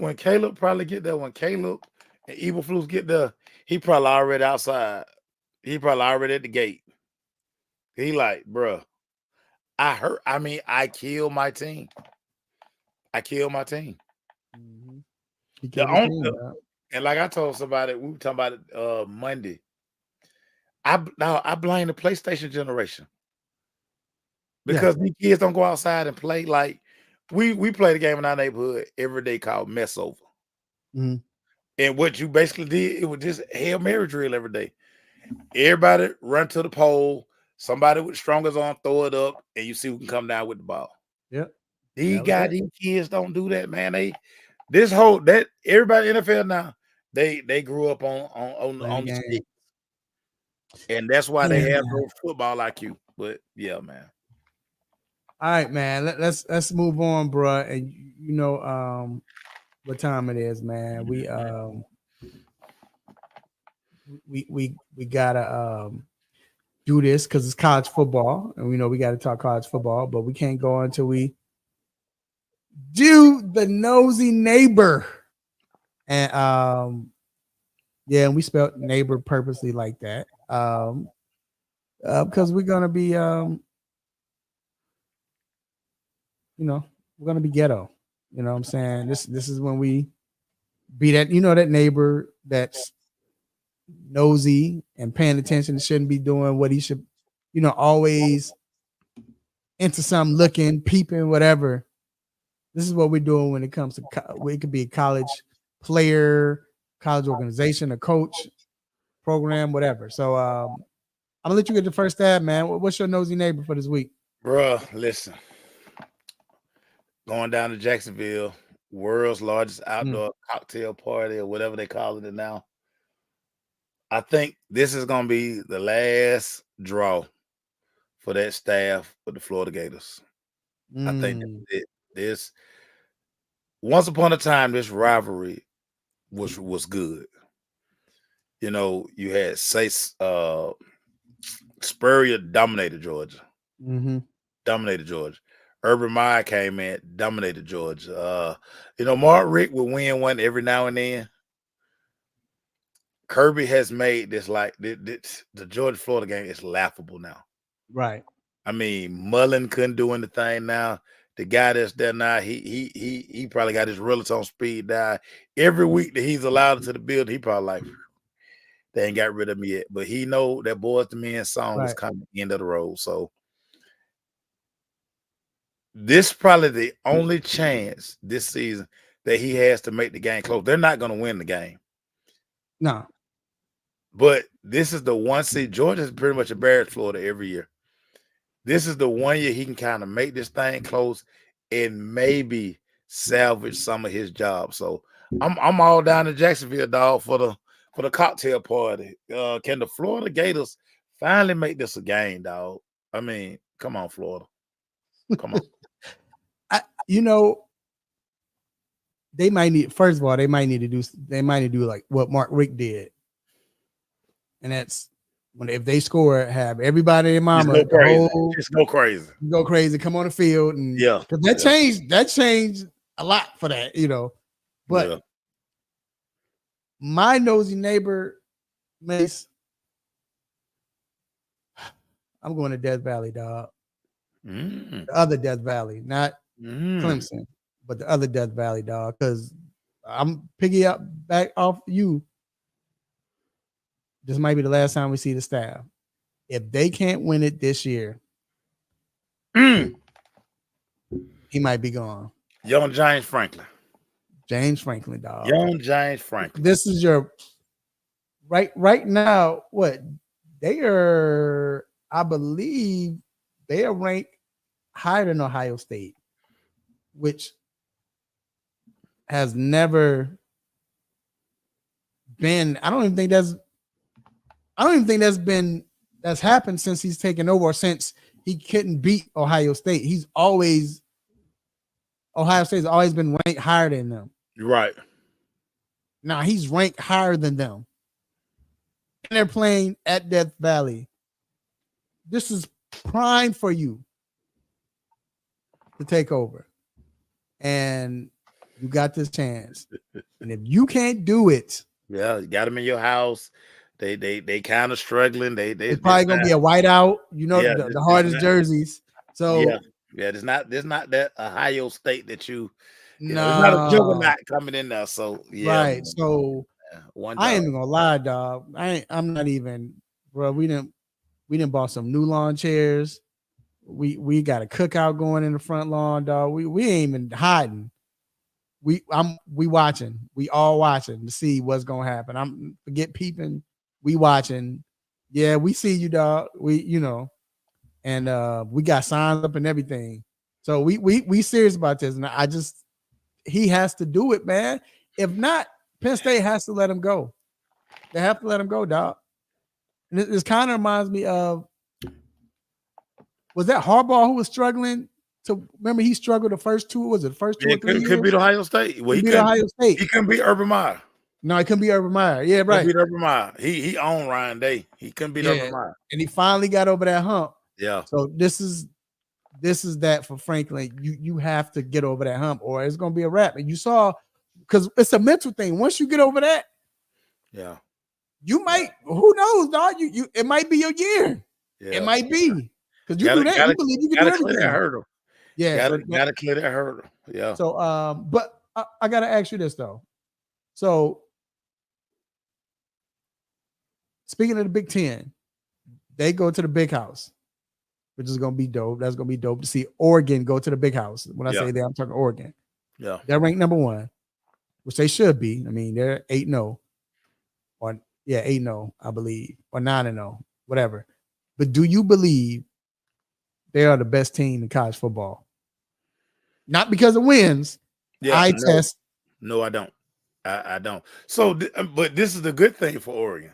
When Caleb probably get there, when Caleb and Eberflus get there, he probably already outside. He probably already at the gate. He like, bruh, I killed my team. I killed my team.
Mm-hmm. He killed the team,
and like I told somebody, we were talking about it Monday. I blame the PlayStation generation because these kids don't go outside and play. Like we play the game in our neighborhood every day called Mess Over.
Mm-hmm.
And what you basically did, it was just Hail Mary drill every day. Everybody run to the pole, somebody with the strongest arm throw it up, and you see who can come down with the ball.
Yep.
These kids don't do that, man. Everybody in the NFL now, they grew up on the stick. And that's why they have no football IQ. But yeah, man.
All right, man. Let's move on, bro. And you know what time it is, man. We gotta do this because it's college football, and we know we got to talk college football, but we can't go until we do the nosy neighbor. And and we spelled neighbor purposely like that. Because we're gonna be we're gonna be ghetto. You know what I'm saying? This is when we be that, that neighbor that's nosy and paying attention and shouldn't be doing what he should, always into something, looking, peeping, whatever. This is what we're doing when it comes to it could be a college player, college organization, a coach, program, whatever. So I'm gonna let you get the first stab, man. What's your nosy neighbor for this week?
Bruh, listen. Going down to Jacksonville, world's largest outdoor cocktail party or whatever they call it now. I think this is going to be the last draw for that staff with the Florida Gators. I think this once upon a time, this rivalry was good. You had Spurrier dominated Georgia. Dominated Georgia. Urban Meyer came in, dominated Georgia. Mark Richt would win one every now and then. Kirby has made this like the Georgia-Florida game is laughable now.
Right.
I mean, Mullen couldn't do anything now. The guy that's there now, he probably got his relative speed down. Every week that he's allowed into the building, he probably like, they ain't got rid of me yet. But he know that Boys to Men song was coming at the end of the road. So this probably the only chance this season that he has to make the game close. They're not going to win the game.
No.
But this is the one seed. Georgia's pretty much embarrassed Florida every year. This is the one year he can kind of make this thing close and maybe salvage some of his job. So I'm all down to Jacksonville, dog, for the cocktail party. Can the Florida Gators finally make this a game, dog? I mean, come on, Florida. Come on.
They might need, first of all, they might need to do like what Mark Richt did. And that's if they score, have everybody in mama
just go crazy.
Come on the field. And because that changed a lot for that, But my nosy neighbor, Mace, I'm going to Death Valley, dog. The other Death Valley, not Clemson, but the other Death Valley, dog. Because I'm picking up back off you. This might be the last time we see the staff. If they can't win it this year, he might be gone.
Young James Franklin.
Dog.
Young James Franklin.
This is your right now. What they are, I believe, they are ranked higher than Ohio State, which has never been. I don't even think that's happened since he's taken over, or since he couldn't beat Ohio State. Ohio State's always been ranked higher than them.
Right.
Now he's ranked higher than them. And they're playing at Death Valley. This is prime for you to take over. And you got this chance. And if you can't do it,
yeah, you got them in your house. They kind of struggling.
it's probably gonna be a whiteout. The hardest jerseys. So
there's not that Ohio State that there's
no,
not a juggernaut coming in there. So
right. So I ain't even gonna lie, dog. I'm not even, bro. We didn't bought some new lawn chairs. We got a cookout going in the front lawn, dog. We ain't even hiding. We watching. We all watching to see what's gonna happen. Forget peeping. We watching. Yeah, we see you, dog. And we got signs up and everything. So we serious about this. And he has to do it, man. If not, Penn State has to let him go. They have to let him go, dog. And this kind of reminds me of, was that Harbaugh who was struggling? Remember, he struggled the first two. Was it the first 2 or 3 years?
Could beat Ohio State. Well,
he beat Ohio State.
He couldn't beat Urban Meyer.
No, he couldn't beat Urban Meyer. Yeah, right.
He beat Urban Meyer. He owned Ryan Day. He couldn't beat Urban Meyer.
And he finally got over that hump.
Yeah.
So this is that for Franklin. You have to get over that hump, or it's gonna be a wrap. And you saw, because it's a mental thing. Once you get over that,
yeah,
you might. Who knows, dog? It might be your year. Yeah. It might be, because you do that. You believe you can do everything.
That hurdle.
Yeah,
gotta clear that hurdle. Yeah.
So, but I gotta ask you this though. So, speaking of the Big Ten, they go to the Big House, which is gonna be dope. That's gonna be dope to see Oregon go to the Big House. When I say that, I'm talking Oregon.
Yeah,
they're ranked number 1, which they should be. I mean, they're 8-0, or 8-0, I believe, or 9-0, whatever. But do you believe they are the best team in college football? Not because of wins.
Yeah, test. No, I don't. I don't. So, but this is the good thing for Oregon.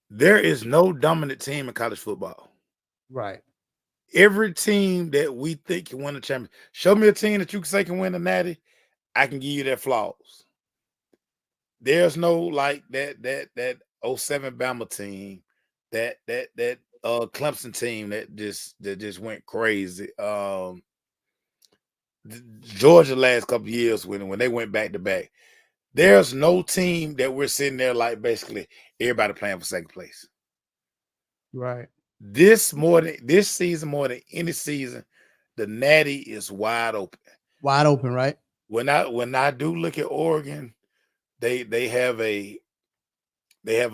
There is no dominant team in college football.
Right.
Every team that we think can win the championship. Show me a team that you can say can win the Natty. I can give you their flaws. There's no like that 07 Bama team, that Clemson team that just went crazy. Georgia last couple of years when they went back to back. There's no team that we're sitting there like basically everybody playing for second place.
Right.
This season more than any season, the Natty is wide open.
Wide open, right?
When I do look at Oregon, they have a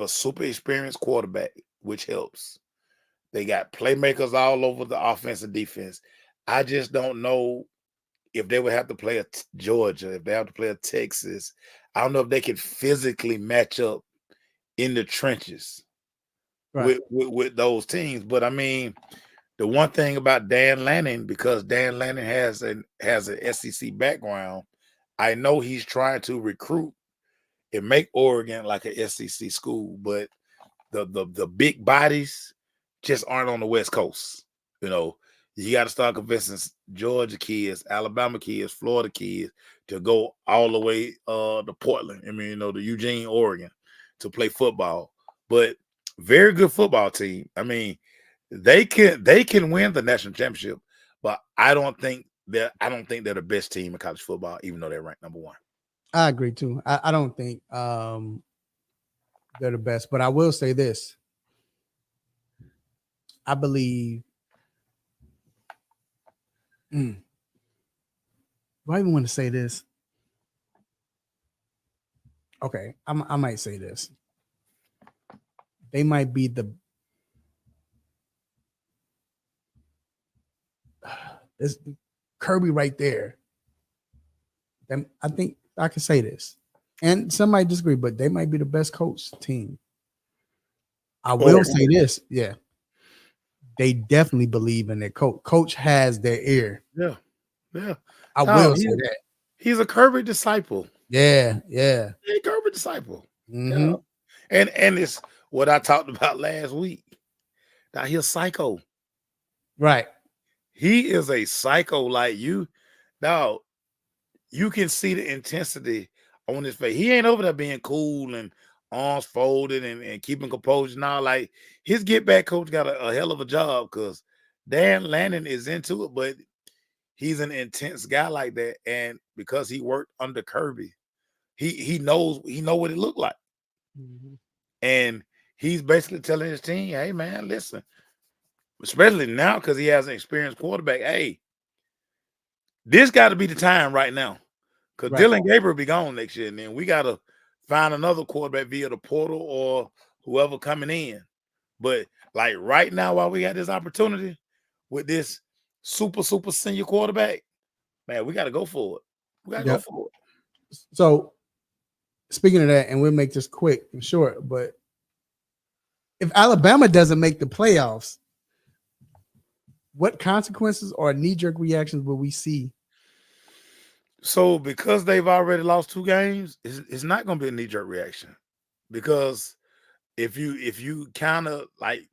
super experienced quarterback, which helps. They got playmakers all over the offense and defense. I just don't know if they would have to play a Georgia, if they have to play a Texas. I don't know if they can physically match up in the trenches with those teams. But I mean, the one thing about Dan Lanning, because Dan Lanning has an SEC background, I know he's trying to recruit and make Oregon like an SEC school, but the big bodies just aren't on the West Coast. You got to start convincing Georgia kids, Alabama kids, Florida kids to go all the way to Portland. I mean, to Eugene, Oregon, to play football. But very good football team. I mean, they can win the national championship, but I don't think they're the best team in college football, even though they're ranked number 1.
I agree too. I don't think they're the best, but I will say this. I believe. Do I even want to say this? Okay, I might say this. They might be this Kirby right there. I think I can say this, and some might disagree, but they might be the best coach team. I will say this, yeah. They definitely believe in their coach. Coach has their ear.
Yeah.
I will say that.
He's a Kirby disciple.
Yeah.
He's a Kirby disciple.
Mm-hmm.
Yeah. And it's what I talked about last week. Now he's psycho.
Right.
He is a psycho like you. Now you can see the intensity on his face. He ain't over there being cool and arms folded and keeping composure now. Like his get back coach got a hell of a job because Dan Lannon is into it, but he's an intense guy like that. And because he worked under Kirby, he knows what it looked like.
Mm-hmm.
And he's basically telling his team, hey man, listen, especially now because he has an experienced quarterback. Hey, this got to be the time right now. Because Dylan Gabriel will be gone next year, and then we got to find another quarterback via the portal or whoever coming in. But like right now, while we got this opportunity with this super senior quarterback, man, we got to go for it. We got to go for it.
So speaking of that, and we'll make this quick and short, but if Alabama doesn't make the playoffs, what consequences or knee-jerk reactions will we see?
So because they've already lost 2 games, it's not going to be a knee-jerk reaction. Because if you kind of like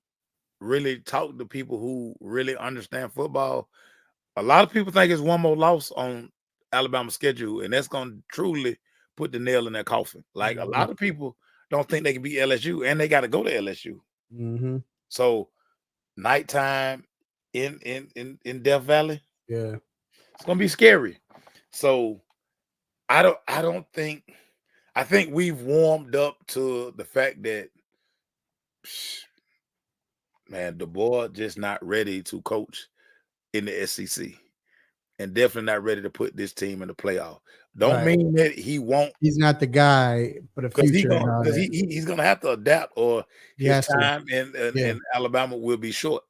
really talk to people who really understand football, a lot of people think it's one more loss on Alabama's schedule, and that's going to truly put the nail in their coffin. Like a lot of people don't think they can beat LSU, and they got to go to LSU.
Mm-hmm.
So nighttime in Death Valley, it's gonna be scary. So I think we've warmed up to the fact that man, the boy just not ready to coach in the SEC, and definitely not ready to put this team in the playoff. Don't mean that he won't.
He's not the guy for the future.
Because he's gonna have to adapt, or his time in Alabama will be short.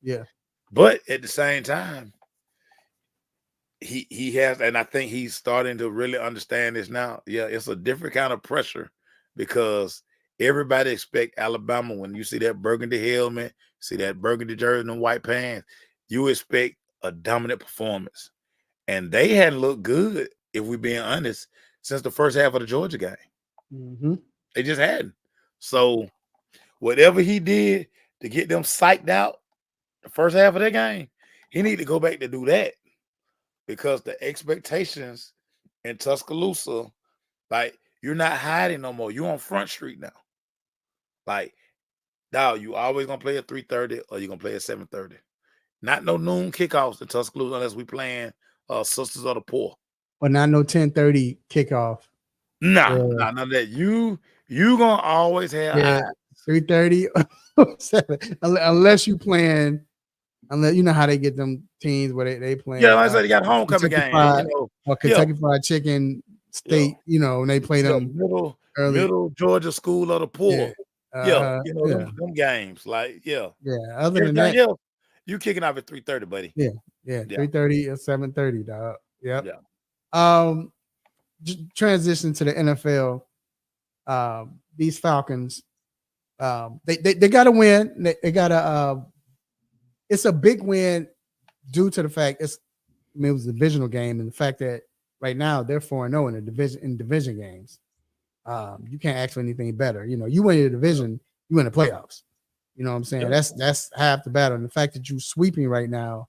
Yeah.
But at the same time, he has, and I think he's starting to really understand this now. Yeah, it's a different kind of pressure because everybody expect Alabama when you see that burgundy helmet, see that burgundy jersey and white pants, you expect a dominant performance. And they hadn't looked good, if we're being honest, since the first half of the Georgia game.
Mm-hmm.
They just hadn't. So whatever he did to get them psyched out the first half of that game, he need to go back to do that. Because the expectations in Tuscaloosa, like, you're not hiding no more. You're on Front Street now. Like, dog, you always gonna play at 3:30 or you're gonna play at 7:30. Not no noon kickoffs in Tuscaloosa unless we playing Sisters of the Poor.
Or not no 10:30 kickoff.
Nah, none of that. You gonna always have
3:30 unless you playing. Unless you know how they get them teams where they playing.
Yeah, like I said, they got homecoming game,
or Kentucky Fried Chicken State, and they play them
middle Georgia School of the Poor. Them games, like
Other than that,
you kicking off at 3:30, buddy.
3:30 or 7:30, dog. Yep. Yeah. Transition to the NFL. These Falcons, they got to win. They got to. It's a big win due to the fact it was a divisional game and the fact that right now they're 4-0 in division games. You can't ask for anything better. You win the division, you win the playoffs. You know what I'm saying? Yep. That's half the battle. And the fact that you're sweeping right now,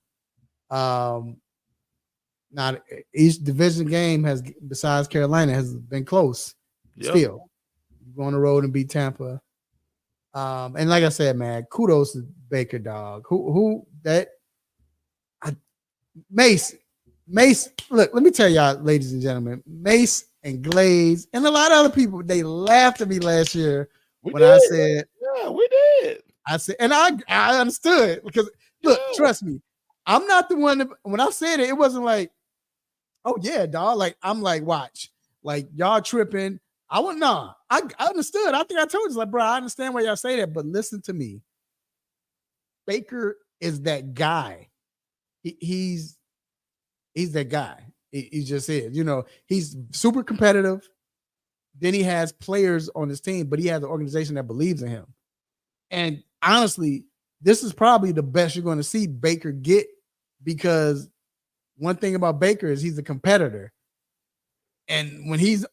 not each division game has, besides Carolina, has been close. Yep. Still, you go on the road and beat Tampa. And like I said, man, kudos to Baker, dog. Mace. Look, let me tell y'all, ladies and gentlemen, Mace and Glaze and a lot of other people, they laughed at me last year I said,
yeah, we did.
I said, and I understood because look, trust me, I'm not the one that, when I said it, it wasn't like, oh yeah, dog. Like I'm like, watch, like y'all tripping. I understood. I think I told you, like, bro, I understand why y'all say that, but listen to me. Baker is that guy. He's that guy. He just is. He's super competitive. Then he has players on his team, but he has an organization that believes in him. And honestly, this is probably the best you're going to see Baker get, because one thing about Baker is he's a competitor. And when he's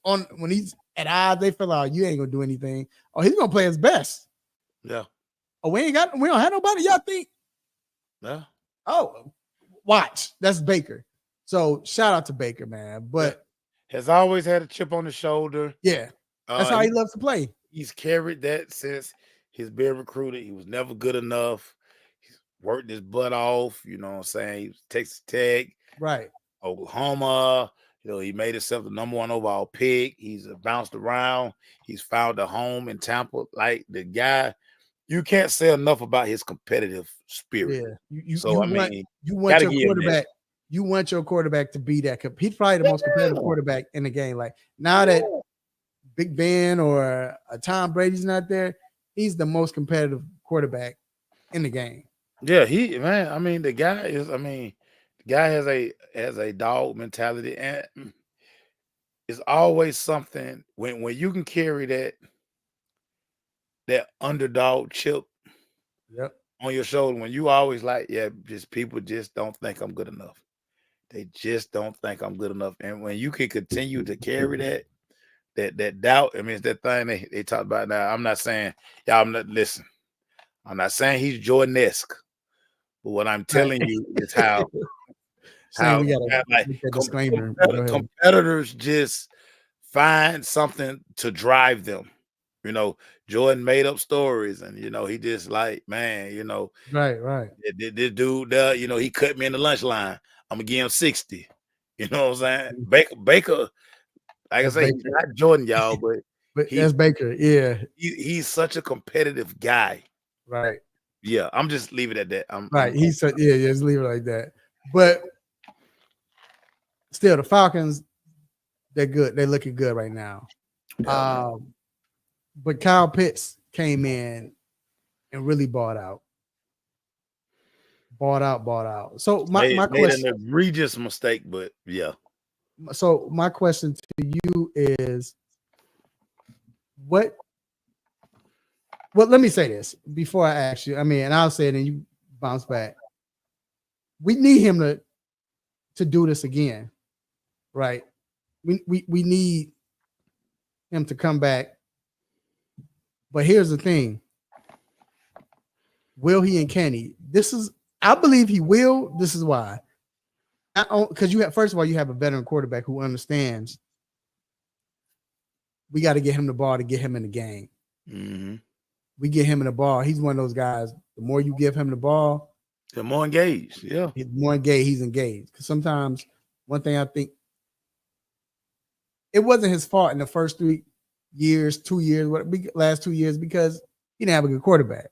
at odds, they feel like, you ain't gonna do anything. Oh, he's gonna play his best.
Yeah.
Oh, we don't have nobody. Y'all think?
Yeah.
Oh, watch. That's Baker. So shout out to Baker, man. But
has always had a chip on his shoulder.
Yeah. That's how he loves to play.
He's carried that since he's been recruited. He was never good enough. He's worked his butt off. You know what I'm saying? He was Texas Tech,
right?
Oklahoma. You know, he made himself the #1 overall pick. He's bounced around. He's found a home in Tampa. Like the guy, you can't say enough about his competitive spirit.
Yeah, you want your quarterback. You want your quarterback to be that. He's probably the most competitive quarterback in the game. Like now that Big Ben or a Tom Brady's not there, he's the most competitive quarterback in the game.
Yeah, the guy has a dog mentality, and it's always something when you can carry that underdog chip on your shoulder, when you always like, people just don't think I'm good enough. They just don't think I'm good enough. And when you can continue to carry that doubt, it's that thing they talk about now. I'm not saying, I'm not saying he's Jordan-esque, but what I'm telling you is how competitors just find something to drive them. You know, Jordan made up stories, and he just like, man,
right.
This dude, he cut me in the lunch line. I'm gonna give him 60. You know what I'm saying? Baker, like I say, he's not Jordan, y'all, but
that's Baker. Yeah,
he's such a competitive guy.
Right.
Yeah, I'm just leave it at that.
Just leave it like that. But still, the Falcons, they're good. They're looking good right now. Yeah. But Kyle Pitts came in and really bought out. So my question,
an egregious mistake, but yeah.
So my question to you is, what? Well, let me say this before I ask you. And I'll say it, and you bounce back. We need him to do this again, right? We need him to come back. But here's the thing: will he and can he? I believe he will. This is why. Because first of all, you have a veteran quarterback who understands we got to get him the ball to get him in the game.
Mm-hmm.
We get him in the ball. He's one of those guys. The more you give him the ball,
the more engaged. Yeah,
the more engaged he's engaged. Because sometimes one thing I think, it wasn't his fault in the first 2 years, last 2 years, because he didn't have a good quarterback.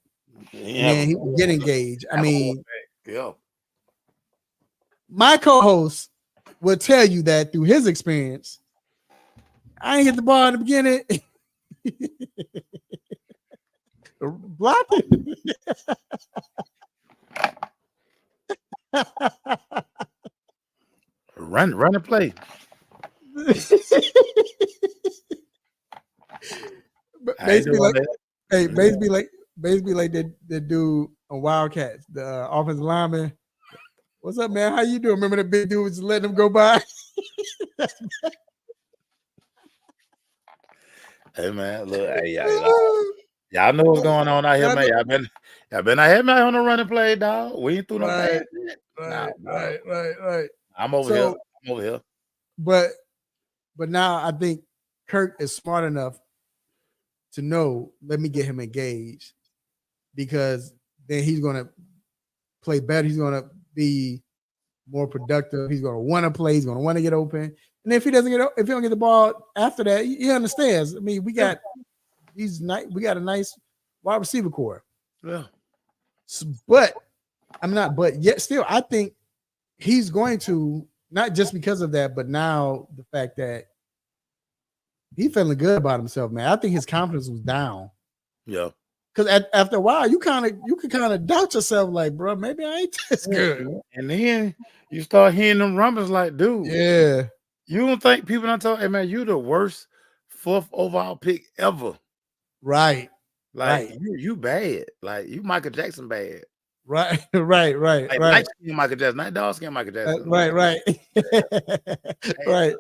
And he would get engaged.
Yeah.
My co-host will tell you that through his experience, I ain't hit the ball in the beginning. Block it.
Run a play.
Basically like that dude on Wildcats, the offensive lineman. What's up, man? How you doing? Remember that big dude was just letting him go by?
Hey man, look, y'all know what's going on out here, man. Y'all been out here, man, on the running play, dog. We ain't through no bad.
Right.
I'm over here.
But now I think Kirk is smart enough to know, let me get him engaged, because then he's going to play better. He's going to be more productive. He's going to want to play. He's going to want to get open. And if he don't get the ball after that, he understands. We got a nice wide receiver core.
Yeah.
But still, I think he's going to, not just because of that, but now the fact that he's feeling good about himself, man. I think his confidence was down.
Yeah.
Because after a while, you can kind of doubt yourself, like, bro, maybe I ain't this good.
And then you start hearing them rumbles, like, dude,
yeah,
you don't think people don't talk? Hey man, you the worst 4th overall pick ever.
Right.
Like you bad. Like you Michael Jackson bad.
Right.
Like light skin Michael Jackson, not dark skin Michael Jackson.
Right.
Hey,
Right.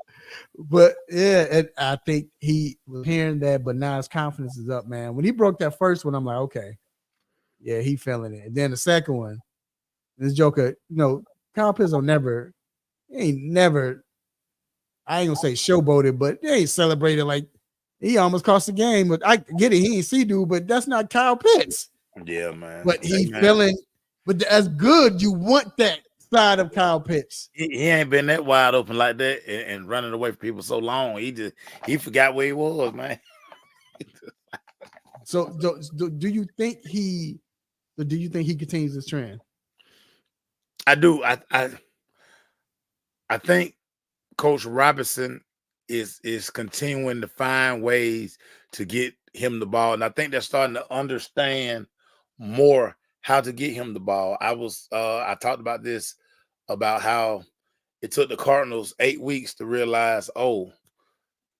But yeah, and I think he was hearing that, but now his confidence is up, man. When he broke that first one, I'm like, okay, yeah, he feeling it. And then the second one, this Joker, Kyle Pitts ain't never, I ain't gonna say showboated, but they ain't celebrated like he almost cost the game. But I get it, he ain't see dude, but that's not Kyle Pitts.
Yeah, man.
But he feeling, but that's good. You want that side of Kyle Pitts.
He ain't been that wide open like that and running away from people so long. He forgot where he was, man.
So do you think he continues this trend?
I do. I think Coach Robinson is continuing to find ways to get him the ball, and I think they're starting to understand more how to get him the ball. I talked about this, about how it took the Cardinals 8 weeks to realize, oh,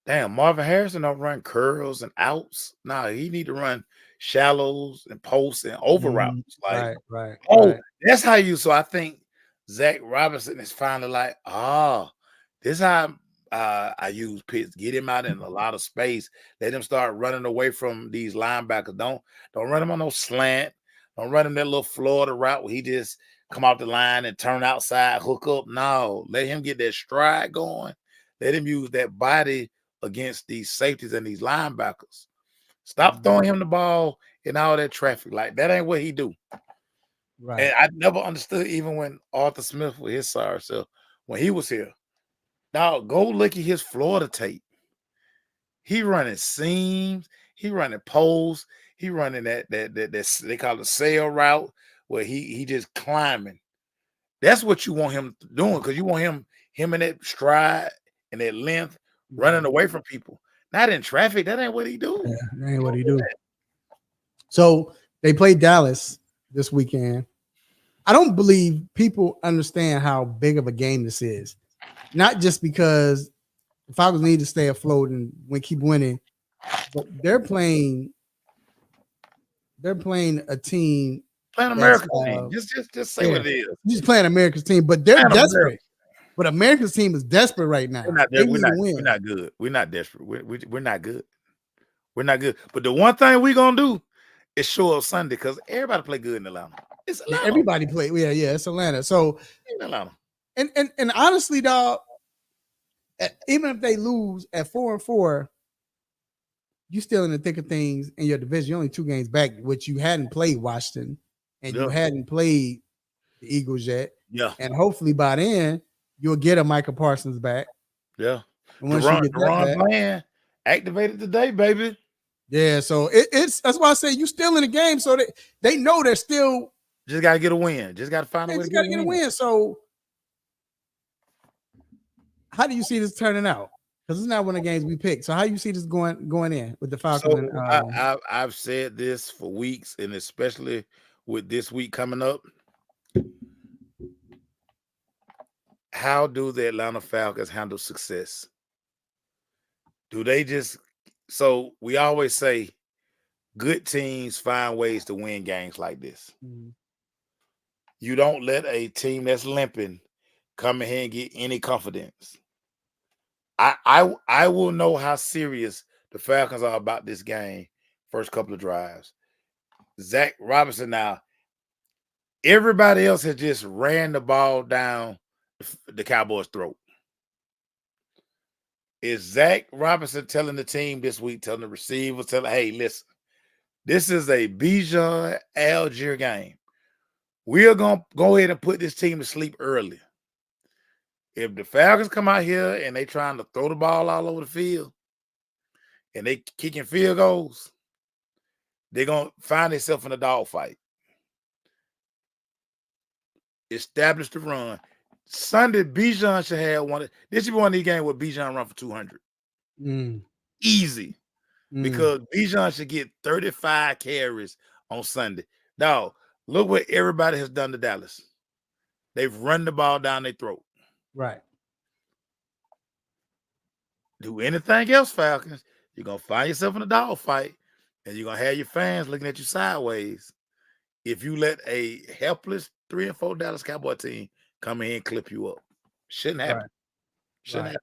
damn, Marvin Harrison don't run curls and outs. Nah, he need to run shallows and posts and over routes.
Right.
That's how you. So I think Zach Robinson is finally like, this is how I use Pitts. Get him out in a lot of space. Let him start running away from these linebackers. Don't run him on no slant. Don't run him that little Florida route where he just come off the line and turn outside, hook up. No, let him get that stride going. Let him use that body against these safeties and these linebackers. Stop throwing him the ball in all that traffic. Like, that ain't what he do.
Right.
And I never understood, even when Arthur Smith was his sorry self, when he was here. Now, go look at his Florida tape. He running seams. He running posts. He running that they call it a sail route, where he just climbing. That's what you want him doing, because you want him in that stride and that length, running away from people. Not in traffic. That ain't what he do.
Yeah, that ain't what he do. So they played Dallas this weekend. I don't believe people understand how big of a game this is. Not just because the Falcons need to stay afloat and keep winning, but they're playing a team.
Playing America's team. Just say what it is.
Just playing America's team, but they're desperate. But America's team is desperate right now.
We're not good. We're not desperate. We're not good. We're not good. But the one thing we're gonna do is show up Sunday, because everybody play good in Atlanta. It's Atlanta.
Everybody play. Yeah, it's Atlanta. So
in Atlanta.
And honestly, dog, even if they lose at 4-4, you still in the thick of things in your division. You're only 2 games back, which you hadn't played Washington and you hadn't played the Eagles yet.
Yeah.
And hopefully by then you'll get a Micah Parsons back.
Yeah.
And once you get that
plan activated today, baby.
Yeah. So that's why I say you still in the game. So they know they're still
just gotta get a win. Just gotta find a way to get a win.
So how do you see this turning out? Because it's not one of the games we picked. So how do you see this going in with the Falcons?
So I've said this for weeks, and especially with this week coming up. How do the Atlanta Falcons handle success? Do they just, so we always say good teams find ways to win games like this. Mm-hmm. You don't let a team that's limping come in here and get any confidence. I will know how serious the Falcons are about this game first couple of drives. Zach Robinson, now, everybody else has just ran the ball down the Cowboys' throat. Is Zach Robinson telling the team this week, telling the receivers, hey, listen, this is a Bijan Algier game. We're going to go ahead and put this team to sleep early. If the Falcons come out here and they trying to throw the ball all over the field and they kicking field goals, they're going to find themselves in a dogfight. Establish the run. Sunday, Bijan should have one. This should be one of these games where Bijan run for 200. Easy. Because Bijan should get 35 carries on Sunday. Now, look what everybody has done to Dallas. They've run the ball down their throat.
Right.
Do anything else, Falcons, you're going to find yourself in a dogfight, and you're going to have your fans looking at you sideways if you let a helpless 3 and 4 Dallas Cowboy team come in and clip you up. Shouldn't happen.
Right.
Shouldn't happen.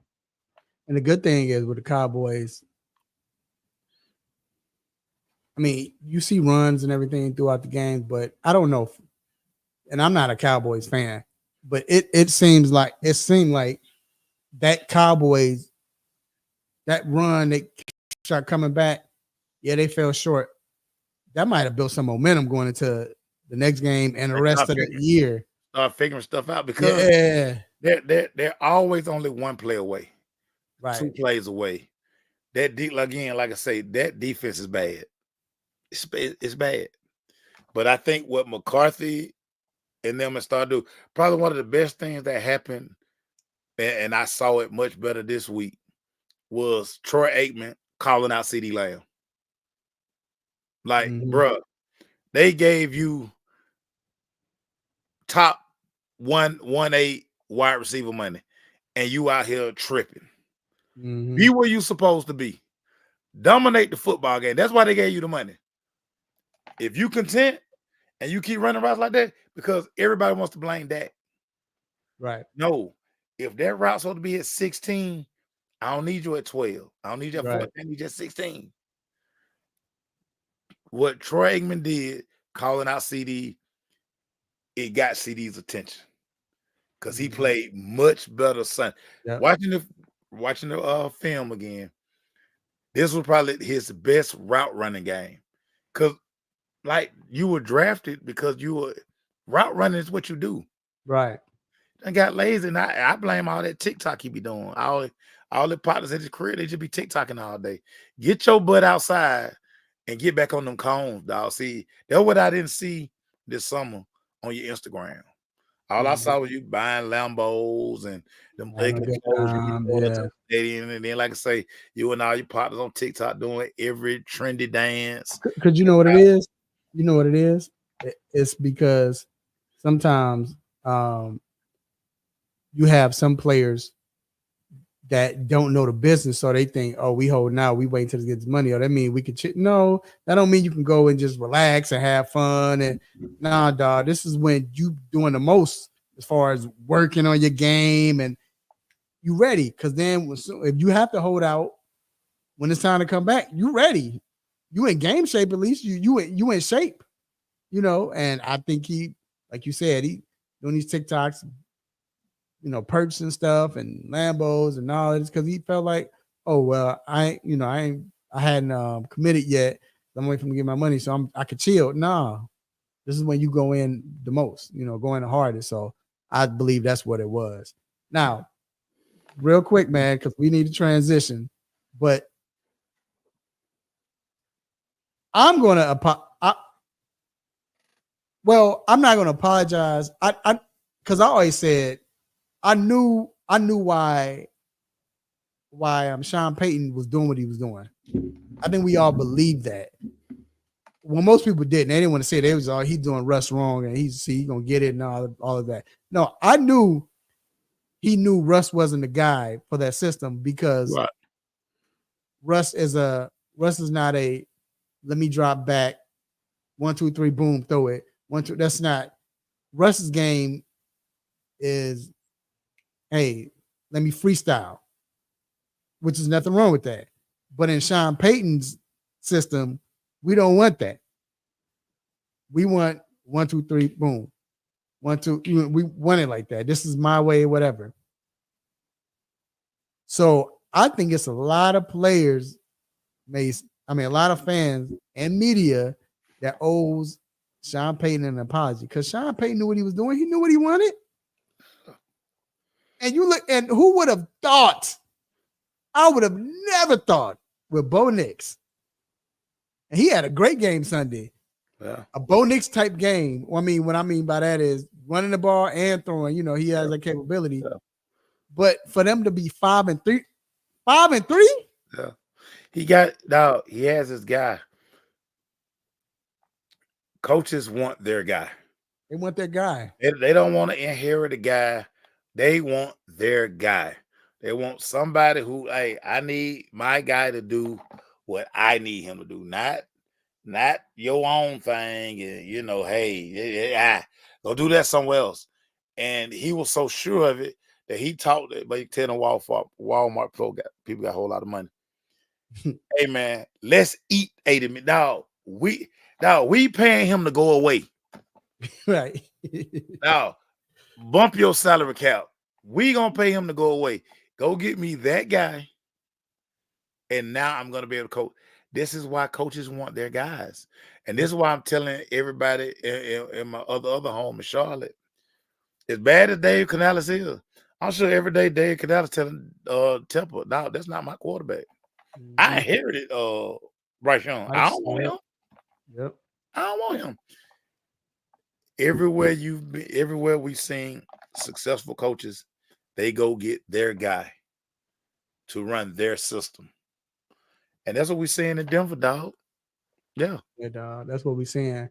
And the good thing is with the Cowboys, I mean, you see runs and everything throughout the games, but I don't know. And I'm not a Cowboys fan, but it seemed like that Cowboys, that run they start coming back. Yeah, they fell short. That might have built some momentum going into the next game and the rest of the year.
Start figuring stuff out because
Yeah,
they're always only one play away,
right.
2 plays away. That again, like I say, that defense is bad. It's bad. But I think what McCarthy and them started to do, probably one of the best things that happened, and I saw it much better this week, was Troy Aikman calling out CeeDee Lamb. Like, bruh, they gave you top 1-1-8 wide receiver money, and you out here tripping. Be where you supposed to be. Dominate the football game. That's why they gave you the money. If you content and you keep running routes like that, because everybody wants to blame that.
Right.
No, if that route's supposed to be at 16, I don't need you at 12. I don't need you at 14. I need you at 16. What Troy Aikman did, calling out CD, it got CD's attention because he played much better Sunday.
Yep.
Watching the film again, this was probably his best route running game. Because, like, you were drafted because route running is what you do.
Right.
I got lazy, and I blame all that TikTok he be doing. All the partners at his career, they just be TikToking all day. Get your butt outside and get back on them cones, dog. See, that's what I didn't see this summer on your Instagram. All I saw was you buying Lambos and them ugly clothes you be going to the stadium. And then, like I say, you and all your partners on TikTok doing every trendy dance.
Because you know what it is? You know what it is? It's because sometimes you have some players that don't know the business, so they think, oh, we holding out, we wait until it gets money, or that mean we can no, that don't mean you can go and just relax and have fun. And nah, dog, this is when you doing the most as far as working on your game and you ready. Because then if you have to hold out when it's time to come back, you ready. You in game shape, at least you in shape, you know. And I think he, like you said, he doing these TikToks, you know, purchasing stuff and Lambos and all this because he felt like, oh well, I hadn't committed yet. I'm waiting for him to get my money, so I could chill. No, this is when you go in the most, you know, going the hardest. So I believe that's what it was. Now, real quick, man, because we need to transition, but I'm gonna I'm not gonna apologize. I because I always said I knew why Sean Payton was doing what he was doing. I think we all believed that. Well, most people didn't. They didn't want to say they was all he's doing Russ wrong and he's gonna get it and all of that. No, I knew he knew Russ wasn't the guy for that system because Russ is not a let me drop back 1, 2, 3, boom, throw it 1, 2. That's not Russ's game. Is hey, let me freestyle, which is nothing wrong with that. But in Sean Payton's system, we don't want that. We want 1, 2, 3, boom. 1, 2. We want it like that. This is my way, whatever. So I think it's a lot of players, a lot of fans and media that owes Sean Payton an apology because Sean Payton knew what he was doing. He knew what he wanted. And you look, and who would have thought? I would have never thought with Bo Nix. And he had a great game Sunday.
Yeah.
A Bo Nix type game. Well, I mean, what I mean by that is running the ball and throwing. You know, he has that capability. Yeah. But for them to be 5-3, 5-3.
Yeah. He has his guy. Coaches want their guy.
They want their guy.
They don't want to inherit a guy. They want their guy. They want somebody who, hey, I need my guy to do what I need him to do, not your own thing. And you know, hey, go do that somewhere else. And he was so sure of it that he taught that, but he telling Walmart people got a whole lot of money. Hey man, let's eat 80 million. We paying him to go away.
Right.
Now, bump your salary cap. We gonna pay him to go away. Go get me that guy. And now I'm gonna be able to coach. This is why coaches want their guys. And this is why I'm telling everybody in my other home in Charlotte. As bad as Dave Canales is, I'm sure every day Dave Canales telling Temple, no, that's not my quarterback. I inherited Bryce Young. I don't want him.
Yep.
I don't want him. Everywhere we've seen successful coaches, they go get their guy to run their system. And that's what we're seeing in Denver, dog. Yeah.
Yeah, dog. That's what we're saying.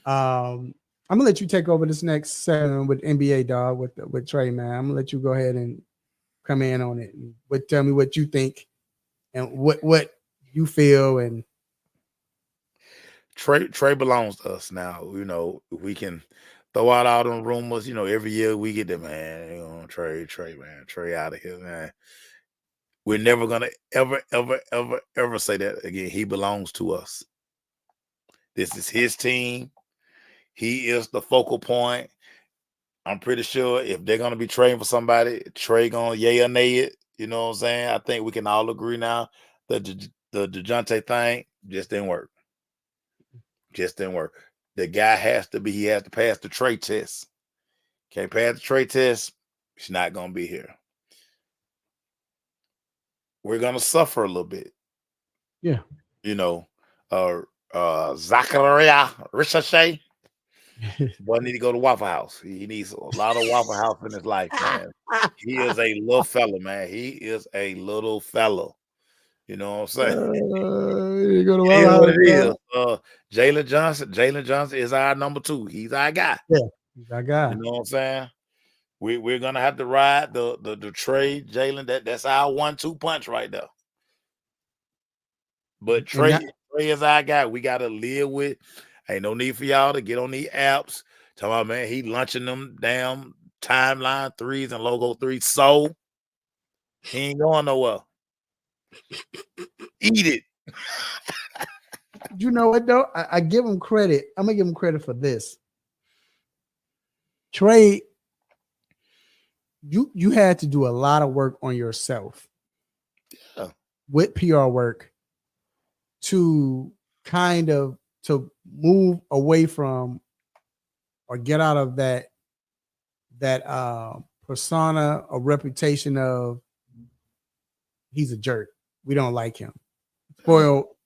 I'm gonna let you take over this next segment with NBA, dog, with Trey, man. I'm gonna let you go ahead and come in on it. But tell me what you think and what you feel. And
Trey belongs to us now. You know, we can throw out all them rumors. You know, every year we get them, man. You know, Trey, man, Trey out of here, man. We're never gonna ever say that again. He belongs to us. This is his team. He is the focal point. I'm pretty sure if they're gonna be trading for somebody, Trey gonna yay or nay it. You know what I'm saying? I think we can all agree now that the DeJounte thing just didn't work. Just didn't work. The guy he has to pass the Trey test. Can't pass the Trey test, he's not gonna be here. We're gonna suffer a little bit.
yeah.
You know, Zachariah Ricochet. Boy, need to go to Waffle House. He needs a lot of Waffle House in his life, man. He is a little fella, man. He is a little fella. You know what I'm saying?
You go to
It is
Wawa
what it
House,
is. Jaylen Johnson is our number 2. He's our guy.
yeah, that guy.
You know what I'm saying? We're gonna have to ride the trade Jaylen. That's our 1-2 punch right there. But Trey is our guy. We gotta live with. Ain't no need for y'all to get on these apps. Talking about, man, he lunching them damn timeline threes and logo threes. So he ain't going nowhere. Eat it.
You know what though? I give him credit. I'm gonna give him credit for this. Trey, you had to do a lot of work on yourself.
Yeah.
With PR work to kind of to move away from or get out of that persona or reputation of he's a jerk. We don't like him. Well,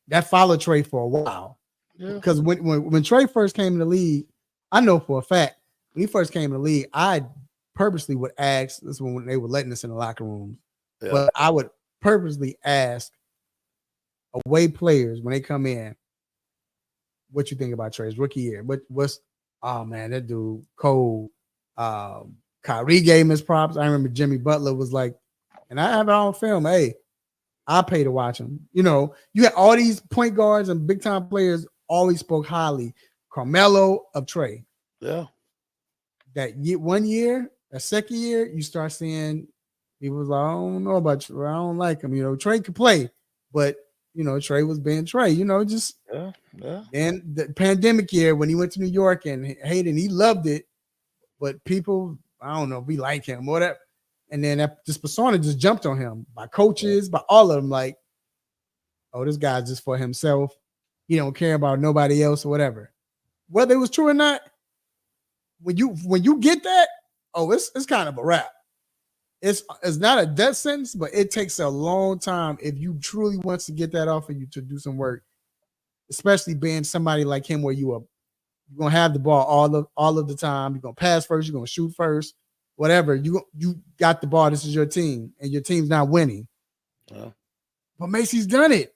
that followed Trey for a while.
Yeah.
Because when Trey first came in the league, I know for a fact when he first came in the league, I purposely would ask. This is when they were letting us in the locker room, but I would purposely ask away players when they come in, what you think about Trey's rookie year? What's oh man, that dude cold. Kyrie gave him his props. I remember Jimmy Butler was like, and I have it on film. Hey, I pay to watch him. You know, you had all these point guards and big time players always spoke highly. Carmelo of Trey.
Yeah.
That second year, you start seeing people was like, I don't know about Trey. I don't like him. You know, Trey could play, but you know, Trey was being Trey. You know, just And the pandemic year when he went to New York and Hayden, he loved it, but people, I don't know if we like him or whatever. And then this persona just jumped on him by coaches, by all of them. Like, oh, this guy's just for himself. He don't care about nobody else or whatever. Whether it was true or not, when you get that, oh, it's kind of a wrap. It's not a death sentence, but it takes a long time if you truly wants to get that off of you to do some work, especially being somebody like him where you're gonna have the ball all of the time. You're gonna pass first, you're gonna shoot first, whatever. You got the ball. This is your team, and your team's not winning.
Yeah.
But Macy's done it.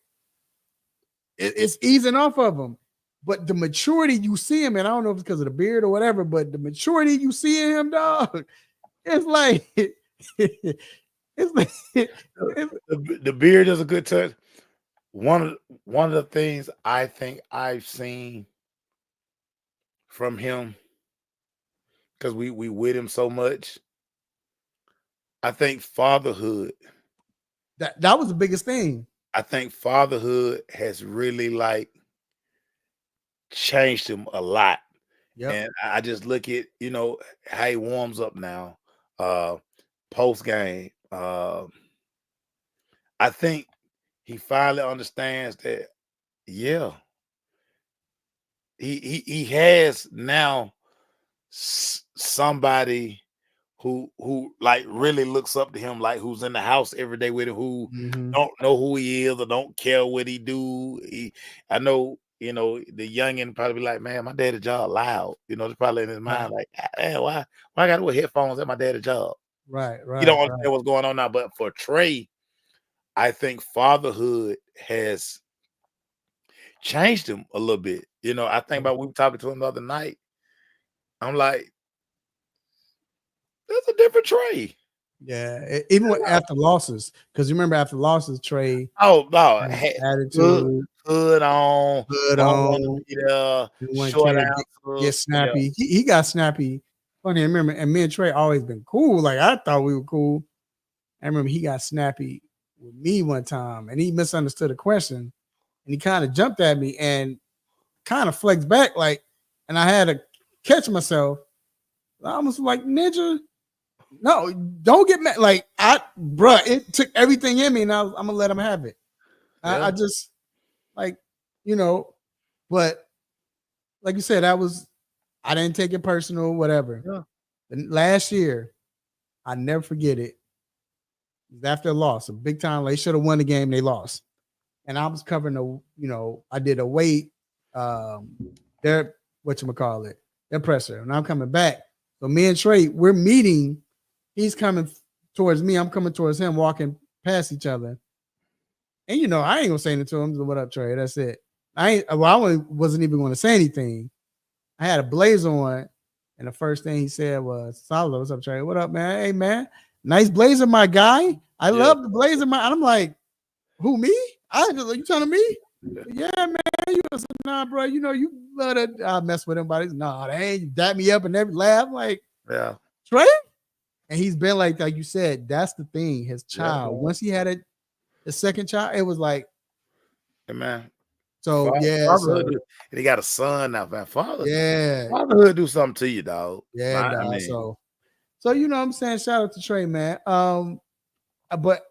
It's easing off of him. But the maturity you see him, and I don't know if it's because of the beard or whatever, but the maturity you see in him, dog, it's like
the beard is a good touch. One of the things I think I've seen from him, because we with him so much, I think fatherhood.
That was the biggest thing.
I think fatherhood has really like changed him a lot.
Yep.
And I just look at, how he warms up now, post game. I think he finally understands that, yeah, he has now somebody who like really looks up to him, like who's in the house every day with him, who don't know who he is or don't care what he do. I know, the youngin probably be like, man, my daddy job loud. It's probably in his mind like, hey, why I got to wear headphones at my daddy job?
Right.
You don't understand what's going on now. But for Trey, I think fatherhood has changed him a little bit. I think about we were talking to him the other night. I'm like, there's a different Trey.
Yeah, even after losses, because you remember after losses, Trey.
Oh no,
attitude,
hood on, short
get snappy. He got snappy. Funny, I remember, and me and Trey always been cool. Like I thought we were cool. I remember he got snappy with me one time, and he misunderstood a question, and he kind of jumped at me and kind of flexed back, like, and I had to catch myself. I almost like, ninja. No, don't get mad. Like, it took everything in me, and I'm gonna let him have it. Yeah. I just like, but like you said, I didn't take it personal, whatever.
Yeah.
And last year, I never forget it. After a loss, a big time, they should have won the game, they lost. And I was covering I did a weight, their presser, and I'm coming back. So me and Trey, we're meeting. He's coming towards me. I'm coming towards him, walking past each other. And I ain't gonna say anything to him. What up, Trey? That's it. I wasn't even going to say anything. I had a blazer on, and the first thing he said was, "Solid, what's up, Trey? What up, man? Hey, man, nice blazer, my guy. I love the blazer, man." And I'm like, "Who, me? You telling me?" Yeah, man. You was nah, bro. You love that. I mess with him, but nah, they ain't dap me up and every laugh like,
yeah,
Trey. And he's been like you said. That's the thing. His child. Once he had a second child, it was like,
hey, man.
So
fatherhood, and he got a son now, man. Fatherhood do something to you, dog.
Yeah, dog. I mean, so what I'm saying. Shout out to Trey, man. But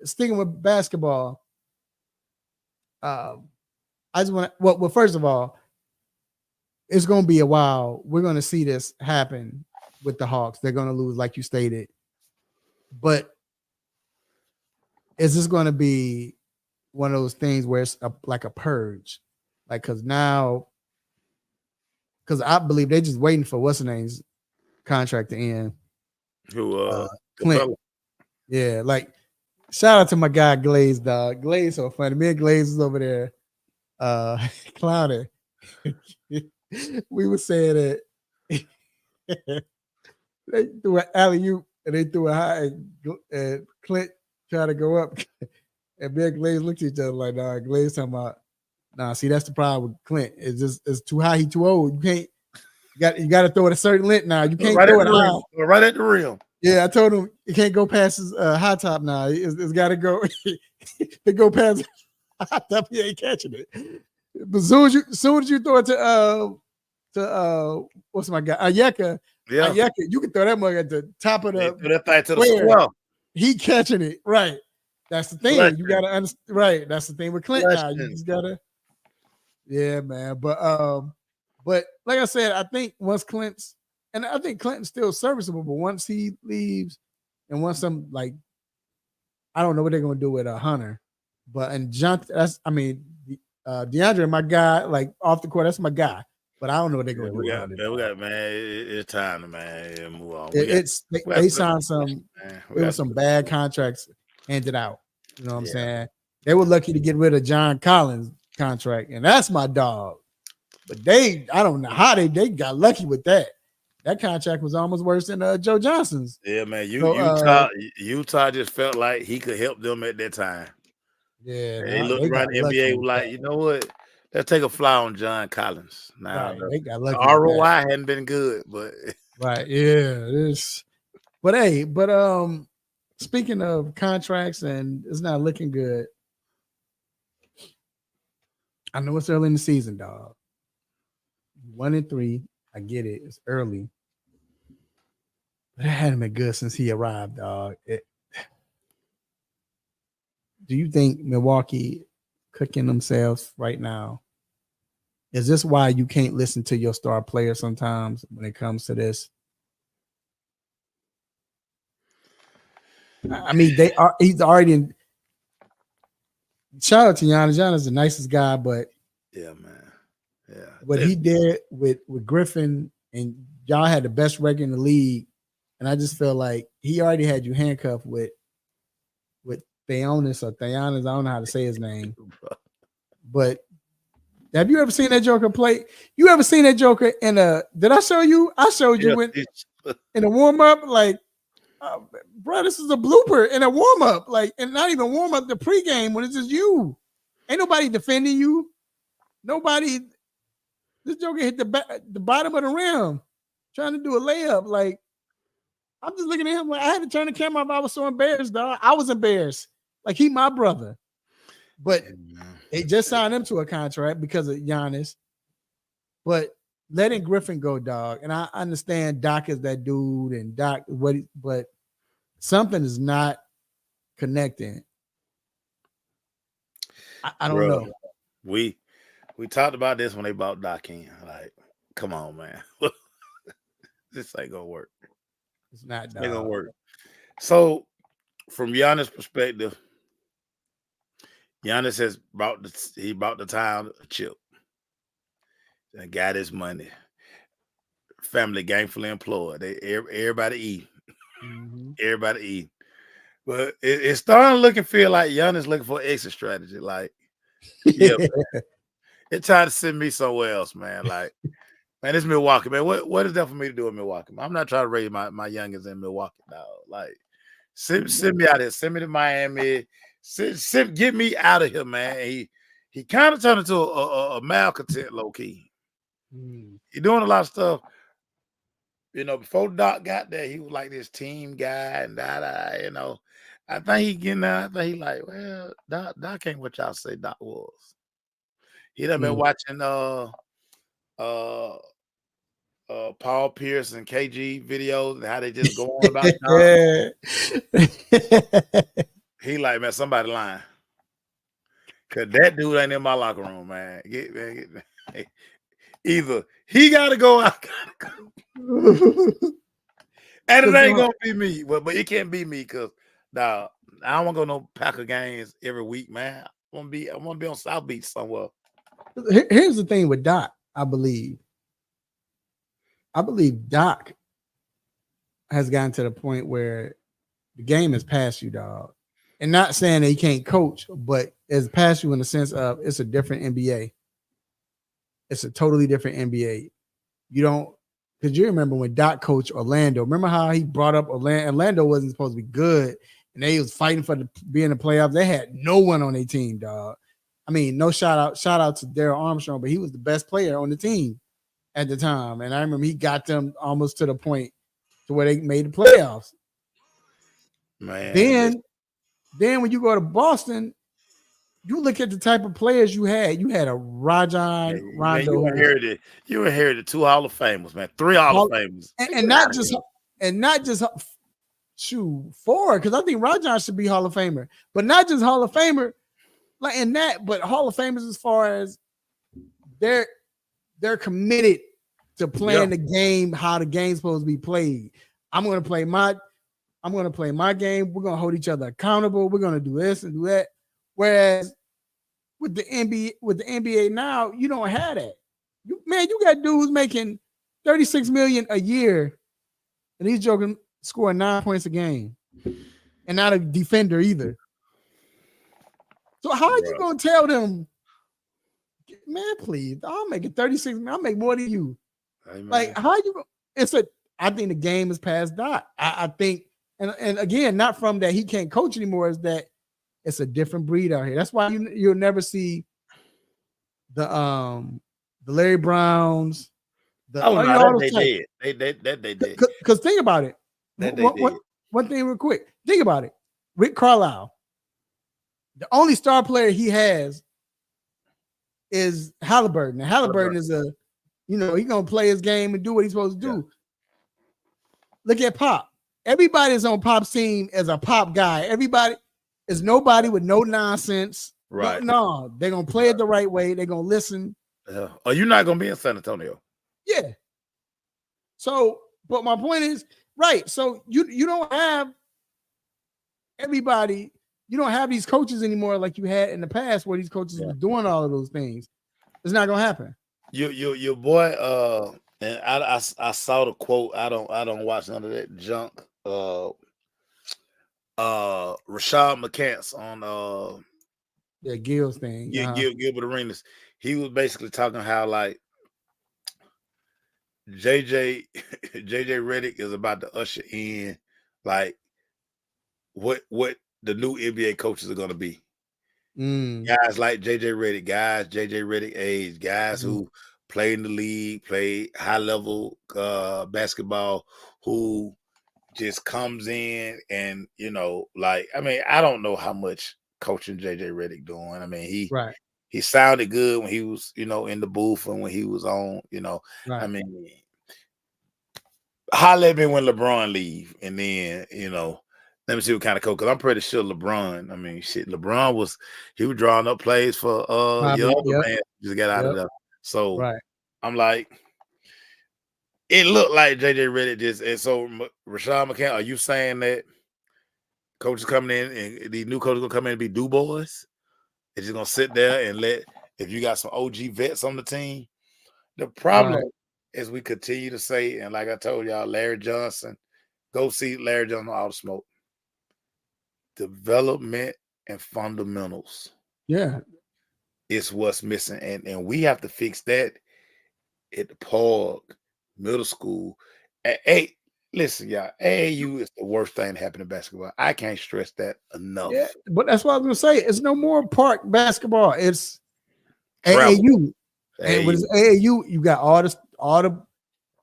sticking with basketball, I just want to. Well, first of all, it's going to be a while. We're going to see this happen with the Hawks. They're going to lose, like you stated. But is this going to be one of those things where it's like a purge? Like, because I believe they're just waiting for what's the name's contract to end.
Who,
Clint. Yeah, like, shout out to my guy Glaze, dog. Glaze so funny. Me and Glaze was over there clowning. We were saying that they threw an alley-oop and they threw a high, and Clint tried to go up. And me and Glaze looked at each other like, nah, Glaze talking about, nah, see, that's the problem with Clint. It's too high, he's too old. You got to throw it a certain length now. You can't throw it high.
Right at the rim.
Yeah, I told him it can't go past his high top now. It's got to go. It go past high top, he ain't catching it. But soon as you throw it to what's my guy Ayeka, you can throw that mug at the top of the
that thing to the square.
He catching it right. That's the thing. You gotta understand. Right, that's the thing with Clint now. You just gotta. Yeah, man. But like I said, I think once Clinton's still serviceable, but once he leaves, and once I'm like, I don't know what they're gonna do with Hunter, but and John, DeAndre, my guy, like off the court, that's my guy. But I don't know what they're gonna do.
We got man. It's time to move on.
They signed some bad contracts handed out. You know what I'm saying? They were lucky to get rid of John Collins' contract, and that's my dog. But I don't know how they got lucky with that. That contract was almost worse than Joe Johnson's.
Yeah, man. Utah just felt like he could help them at that time.
Yeah,
they looked around the NBA like, you know what? Let's take a fly on John Collins. Now
they got lucky.
The ROI hadn't been good, but
right, yeah, but speaking of contracts and it's not looking good. I know it's early in the season, dog. 1-3. I get it. It's early. But it hadn't been good since he arrived, dog. Do you think Milwaukee cooking themselves right now? Is this why you can't listen to your star player sometimes when it comes to this? I mean, he's already in. Shout out to Giannis. Giannis is the nicest guy, but
yeah, man. Yeah.
What he did with Griffin, and y'all had the best record in the league. And I just feel like he already had you handcuffed with Theonis or Theonis. I don't know how to say his name. But have you ever seen that Joker play? You ever seen that Joker in a? Did I show you? I showed you in a warm up. Like, bro, this is a blooper in a warm up. Like, and not even warm up, the pregame when it's just you. Ain't nobody defending you. Nobody. This Joker hit the bottom of the rim, trying to do a layup. Like, I'm just looking at him like I had to turn the camera off. I was so embarrassed, dog. I was embarrassed. Like, he my brother. But they just signed him to a contract because of Giannis. But letting Griffin go, dog. And I understand Doc is that dude and Doc, but something is not connecting. I don't know.
We talked about this when they bought Doc in. Like, come on, man. This ain't gonna work.
It's not
ain't gonna work. So, from Giannis' perspective, Giannis has brought the town a chip and got his money. Family gainfully employed. Everybody eat. Mm-hmm. Everybody eat. But it's starting to look and feel like Giannis looking for an exit strategy. Like, yeah, it's trying to send me somewhere else, man. Like, man, it's Milwaukee, man. What is that for me to do in Milwaukee? I'm not trying to raise my youngins in Milwaukee now. Like, send me out here. Send me to Miami. Get me out of here, man. He kind of turned into a malcontent, low key. He doing a lot of stuff. You know, before Doc got there, he was like this team guy and you know. I think he getting out. I think he like, well, Doc ain't what y'all say Doc was. He done been watching Paul Pierce and KG videos and how they just go on about Doc. He like, man, somebody lying. Cause that dude ain't in my locker room, man. Either he gotta go, I gotta go. And it ain't gonna be me. But it can't be me because I don't want to go no Packer games every week, man. I want to be on South Beach somewhere.
Here's the thing with Doc, I believe Doc has gotten to the point where the game has passed you, dog. And not saying that he can't coach, but it's past you in the sense of it's a different NBA. It's a totally different NBA. You don't, because you remember when Doc coached Orlando. Remember how he brought up Orlando? Orlando wasn't supposed to be good, and they was fighting for being in the playoffs. They had no one on their team, dog. I mean, no shout out to Darryl Armstrong, but he was the best player on the team at the time. And I remember he got them almost to the point to where they made the playoffs.
Man.
Then when you go to Boston, you look at the type of players you had. You had a Rajon Rondo.
Man, you inherited 2 Hall of Famers, man. 3 Hall of Famers.
And not just 4, because I think Rajon should be Hall of Famer, but not just Hall of Famer, like in that, but Hall of Famers as far as they're committed to playing the game how the game's supposed to be played. I'm gonna play my game. We're gonna hold each other accountable. We're gonna do this and do that. Whereas with the NBA now, you don't have that. You got dudes making $36 million a year, and he's joking, scoring 9 points a game, and not a defender either. So how are you gonna tell them, man? Please, I'm making 36. I'll make more than you. Amen. Like, how you? I think the game is past Doc. I think, and again, not from that he can't coach anymore. Is that it's a different breed out here. That's why you'll never see the Larry Browns.
They did.
Because think about it. One thing real quick. Think about it. Rick Carlisle, the only star player he has is Halliburton. And Halliburton is he's gonna play his game and do what he's supposed to do. Yeah. Look at Pop. Everybody's on Pop's team as a Pop guy. Everybody is nobody with no nonsense.
Right.
No, they're gonna play it the right way. They're gonna listen.
Are you not gonna be in San Antonio?
Yeah. So, but my point is, right. So you don't have everybody, you don't have these coaches anymore like you had in the past where these coaches were doing all of those things. It's not gonna happen.
Your boy, and I saw the quote. I don't watch none of that junk. Rashad McCants on
Gil's thing.
Gilbert Arenas. He was basically talking how like JJ Redick is about to usher in like what the new NBA coaches are gonna be. Guys like JJ Redick age, guys who play in the league, play high level basketball, who just comes in and like I don't know how much coaching JJ Redick doing. I mean he sounded good when he was in the booth and when he was on. Right. I mean, how let me when LeBron leave and then let me see what kind of coach. Because I'm pretty sure LeBron. I mean, LeBron was drawing up plays for your other man just got out of there. So I'm like, it looked like JJ Redick just. And so Rashad McCants, are you saying that coaches coming in and these new coaches gonna come in and be do boys? They're just gonna sit there and if you got some OG vets on the team. The problem is we continue to say, and like I told y'all, Larry Johnson, go see Larry Johnson on All the Smoke. Development and fundamentals.
Yeah.
It's what's missing. And we have to fix that at the park, middle school. Listen, y'all, AAU is the worst thing that happened in basketball. I can't stress that enough.
Yeah, but that's what I was gonna say. It's no more park basketball. It's AAU. And with AAU, you got all the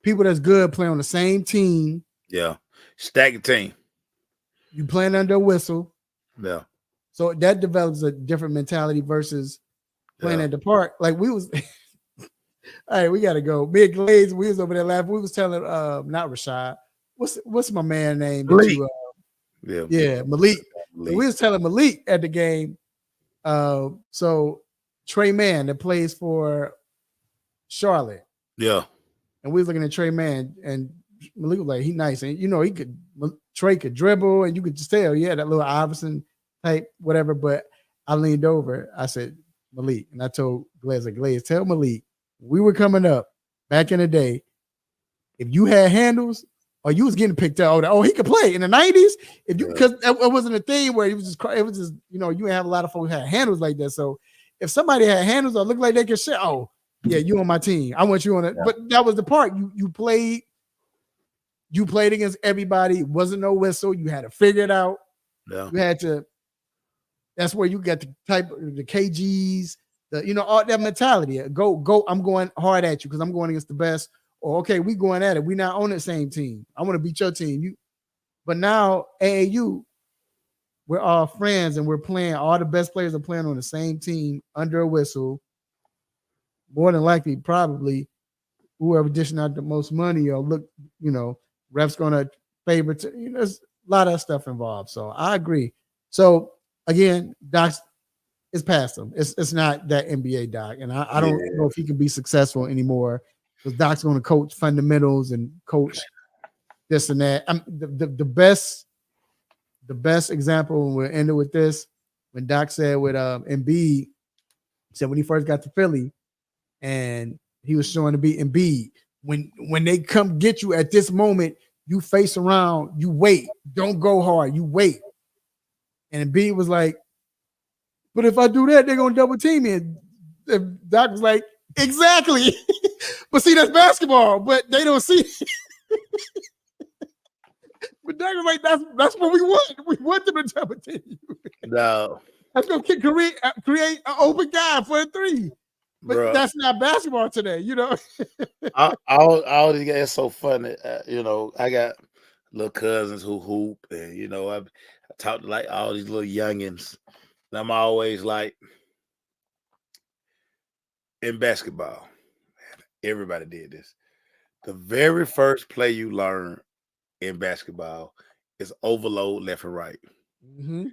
people that's good playing on the same team.
Yeah. Stack your team.
You playing under a whistle.
Yeah.
So that develops a different mentality versus playing at the park. Like we was all right, we gotta go. Me and Glaze, we was over there laughing. We was telling not Rashad. What's my man name?
Malik.
Malik. We was telling Malik at the game. So Trey Mann that plays for Charlotte.
Yeah.
And we was looking at Trey Mann and Malik was like, he nice. And Trey could dribble and you could just tell, that little Iverson type, whatever. But I leaned over. I said, Malik. And I told Glaze, tell Malik, we were coming up back in the day. If you had handles or you was getting picked out, he could play in the 90s. Because it wasn't a thing where it was just, you didn't have a lot of folks who had handles like that. So if somebody had handles or looked like they could shit, you on my team. I want you on it. Yeah. But that was the part. You played against everybody. It wasn't no whistle. You had to figure it out.
Yeah.
You had to. That's where you got the KGs, all that mentality. Go. I'm going hard at you because I'm going against the best. Or okay, we going at it. We not on the same team. I want to beat your team. But now AAU, we're all friends and we're playing. All the best players are playing on the same team under a whistle. More than likely, probably whoever dishing out the most money or look, ref's gonna favor. There's a lot of stuff involved. So I agree. So again, Doc's is past him. It's not that NBA Doc, and I don't know if he can be successful anymore because Doc's going to coach fundamentals and coach this and that. The best example, and we'll end it with this, when Doc said with Embiid, said when he first got to Philly, and he was showing to be Embiid. When they come get you at this moment, you face around, you wait. Don't go hard, you wait. And Embiid was like, but if I do that, they're going to double team me. And Doc was like, exactly. But see, that's basketball, but they don't see it. But Doc was like, that's what we want. We want them to double team you.
No.
That's going to create an open guy for a three. But that's not basketball today,
all these guys so funny. I got little cousins who hoop, and I talk to like all these little youngins. And I'm always like, in basketball, everybody did this. The very first play you learn in basketball is overload left and right.
Mm-hmm.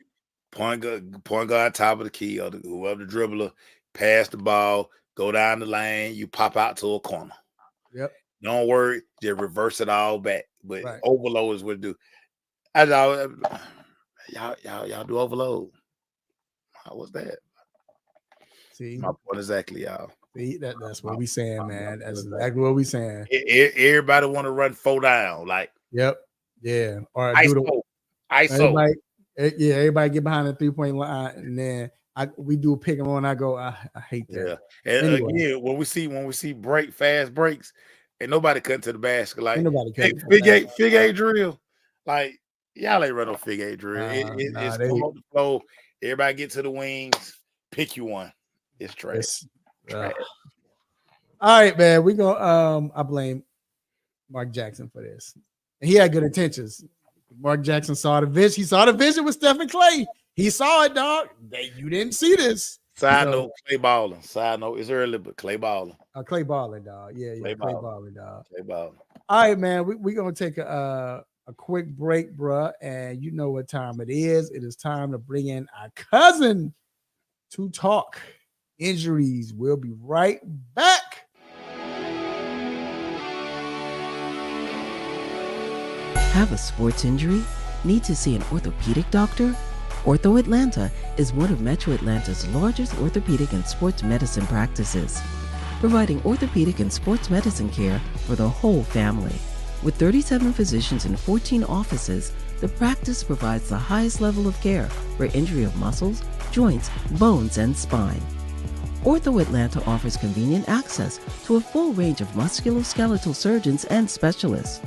Point guard, top of the key, or whoever the dribbler, pass the ball, go down the lane, you pop out to a corner.
Yep.
Don't worry, just reverse it all back. But
Right.
overload is what it do. Y'all do overload. How was that?
See,
My point exactly, y'all.
see that's what we saying, man. That's exactly what we saying.
Everybody want to run 4 down, like
Yep. Yeah. Or
ISO.
do the
ISO.
everybody get behind the 3-point line, and then we do a pick and roll, and I go, I hate that.
Yeah. And
anyway,
again, when we see fast breaks, ain't nobody cutting to the basket. Like,
ain't nobody cutting
fig eight drill. Like, y'all ain't run no fig eight drill. It's come up the floor. Everybody get to the wings. Pick you one. It's trash.
All right, man. We gonna I blame Mark Jackson for this. And he had good intentions. Mark Jackson saw the vision. He saw the vision with Stephen Clay. He saw it, dog. You didn't see this.
Side note, Clay balling. Side note, it's early, but Clay balling.
Clay balling, dog. Yeah, Clay balling, dog.
Clay balling.
All right, man. We're gonna take a quick break, bruh. And you know what time it is. It is time to bring in our cousin to talk injuries. We'll be right back.
Have a sports injury? Need to see an orthopedic doctor? Ortho Atlanta is one of Metro Atlanta's largest orthopedic and sports medicine practices, providing orthopedic and sports medicine care for the whole family. With 37 physicians and 14 offices, the practice provides the highest level of care for injury of muscles, joints, bones, and spine. Ortho Atlanta offers convenient access to a full range of musculoskeletal surgeons and specialists.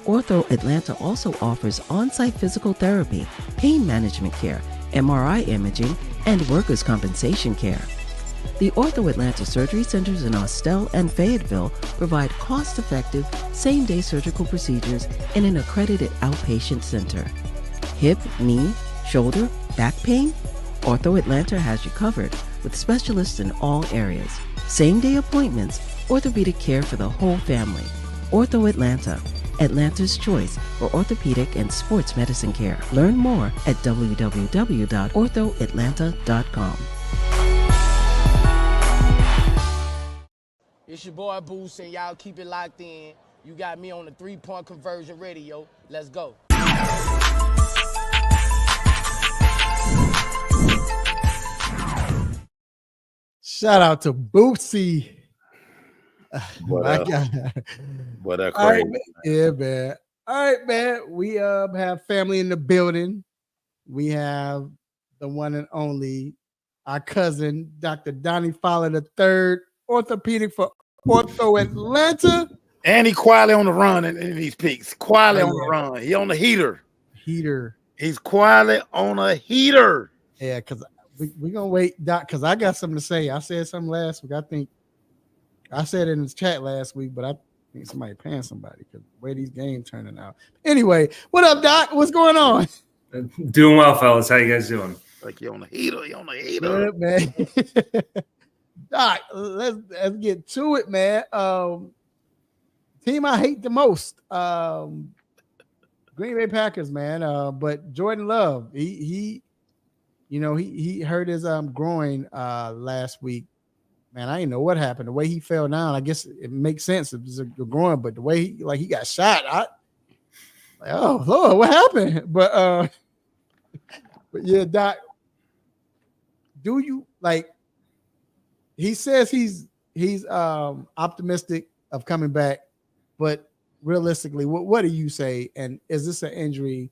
Ortho Atlanta also offers on-site physical therapy, pain management care, MRI imaging, and workers' compensation care. The Ortho Atlanta surgery centers in Austell and Fayetteville provide cost-effective, same-day surgical procedures in an accredited outpatient center. Hip, knee, shoulder, back pain? Ortho Atlanta has you covered with specialists in all areas. Same-day appointments, orthopedic care for the whole family. Ortho Atlanta, Atlanta's choice for orthopedic and sports medicine care. Learn more at www.orthoatlanta.com.
It's your boy Boost, and y'all keep it locked in. You got me on the 3-point conversion radio. Let's go.
Shout out to Bootsy.
What
My
up?
God.
What up,
All right,
crazy?
yeah, man. All right, man. We have family in the building. We have the one and only our cousin, Dr. Donnie Fowler III, orthopedic for Ortho Atlanta.
And he quietly on the run in these peaks. Quietly on the run. He on the heater. He's quietly on a heater.
Yeah, because we're going to wait, Doc, because I got something to say. I said something last week. I think I said it in the chat last week, but I think somebody paying somebody because the way these games turning out. Anyway, what up, Doc? What's going on?
Doing well, fellas. How you guys doing?
Like you on the heater. You on the heater.
Good, man. Doc, let's get to it, man. Team I hate the most. Green Bay Packers, man. But Jordan Love, he hurt his groin last week. Man, I didn't know what happened. The way he fell down, I guess it makes sense. It was a groin, but the way he got shot, oh Lord, what happened? But yeah, Doc, do you like? He says he's optimistic of coming back, but realistically, what do you say? And is this an injury?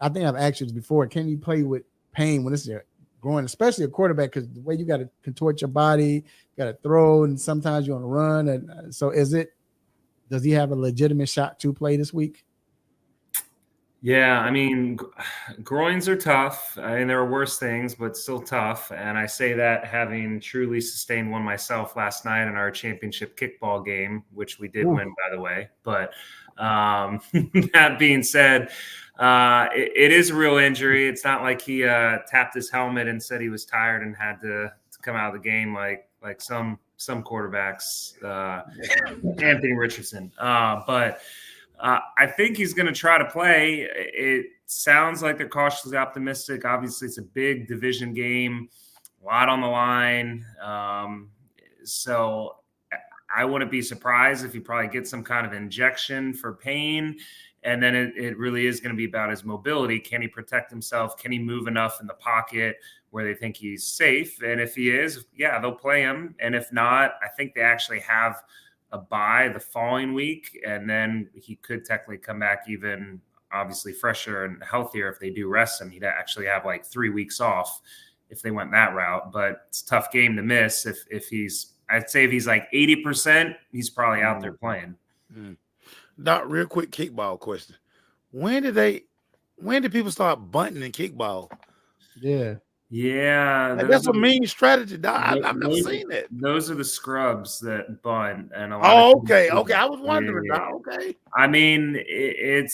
I think I've asked you this before. Can you play with pain when it's your groin, especially a quarterback? Because the way you got to contort your body, got to throw, and sometimes you're on a run. And so, does he have a legitimate shot to play this week?
Yeah, I mean, groins are tough. I mean, there are worse things, but still tough. And I say that having truly sustained one myself last night in our championship kickball game, which we did win, by the way. But that being said, it is a real injury. It's not like he tapped his helmet and said he was tired and had to come out of the game like some quarterbacks, Anthony Richardson. But I think he's going to try to play. It sounds like they're cautiously optimistic. Obviously, it's a big division game, a lot on the line. So I wouldn't be surprised if he probably gets some kind of injection for pain. And then it really is going to be about his mobility. Can he protect himself? Can he move enough in the pocket where they think he's safe? And if he is, yeah, they'll play him. And if not, I think they actually have a bye the following week, and then he could technically come back even obviously fresher and healthier if they do rest him. He'd actually have like 3 weeks off if they went that route, but it's a tough game to miss. I'd say if he's like 80%, he's probably out there playing.
Doc, real quick kickball question. When did people start bunting in kickball?
Yeah,
that's a mean strategy, Doc. I've never seen that.
Those are the scrubs that bunt, and a lot.
Okay. I was wondering, Doc. Okay.
I mean, it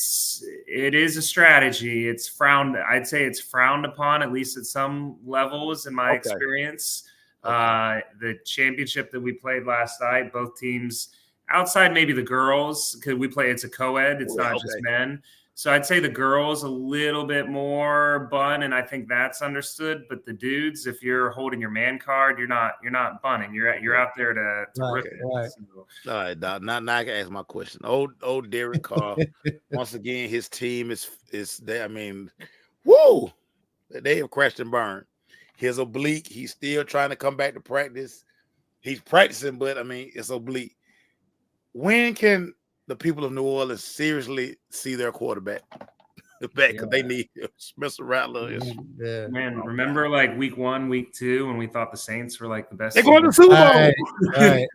is a strategy. It's frowned. I'd say it's frowned upon, at least at some levels, in my experience. The championship that we played last night, both teams, outside maybe the girls, because it's a co-ed. It's not just men. So I'd say the girls a little bit more bun, and I think that's understood. But the dudes, if you're holding your man card, you're not bunning. You're out there to rip it.
Right. So. All right, Doc. Now I can ask my question. Old Derek Carr. Once again, his team is there. I mean, whoa, they have crashed and burned. His oblique, he's still trying to come back to practice. He's practicing, but I mean, it's oblique. When can the people of New Orleans seriously see their quarterback back? Because they need Spencer Rattler.
Man, remember like week 1, week 2, when we thought the Saints were like the best?
They're going to the Super Bowl. Right.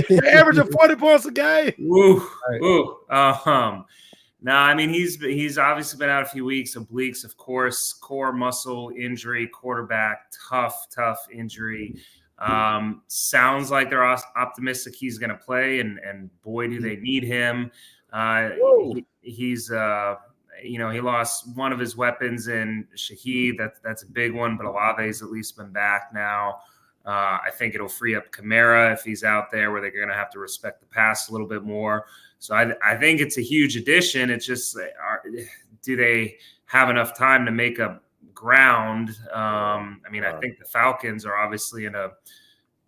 They're averaging 40 points a game.
No, I mean he's obviously been out a few weeks. Obliques, of course, core muscle injury, quarterback, tough injury. Sounds like they're optimistic he's going to play, and boy, do they need him. He's he lost one of his weapons in Shaheed. That's a big one, but Olave's at least been back now. I think it'll free up Kamara if he's out there, where they're going to have to respect the pass a little bit more. So I think it's a huge addition. It's just, do they have enough time to make up ground? I think the Falcons are obviously in a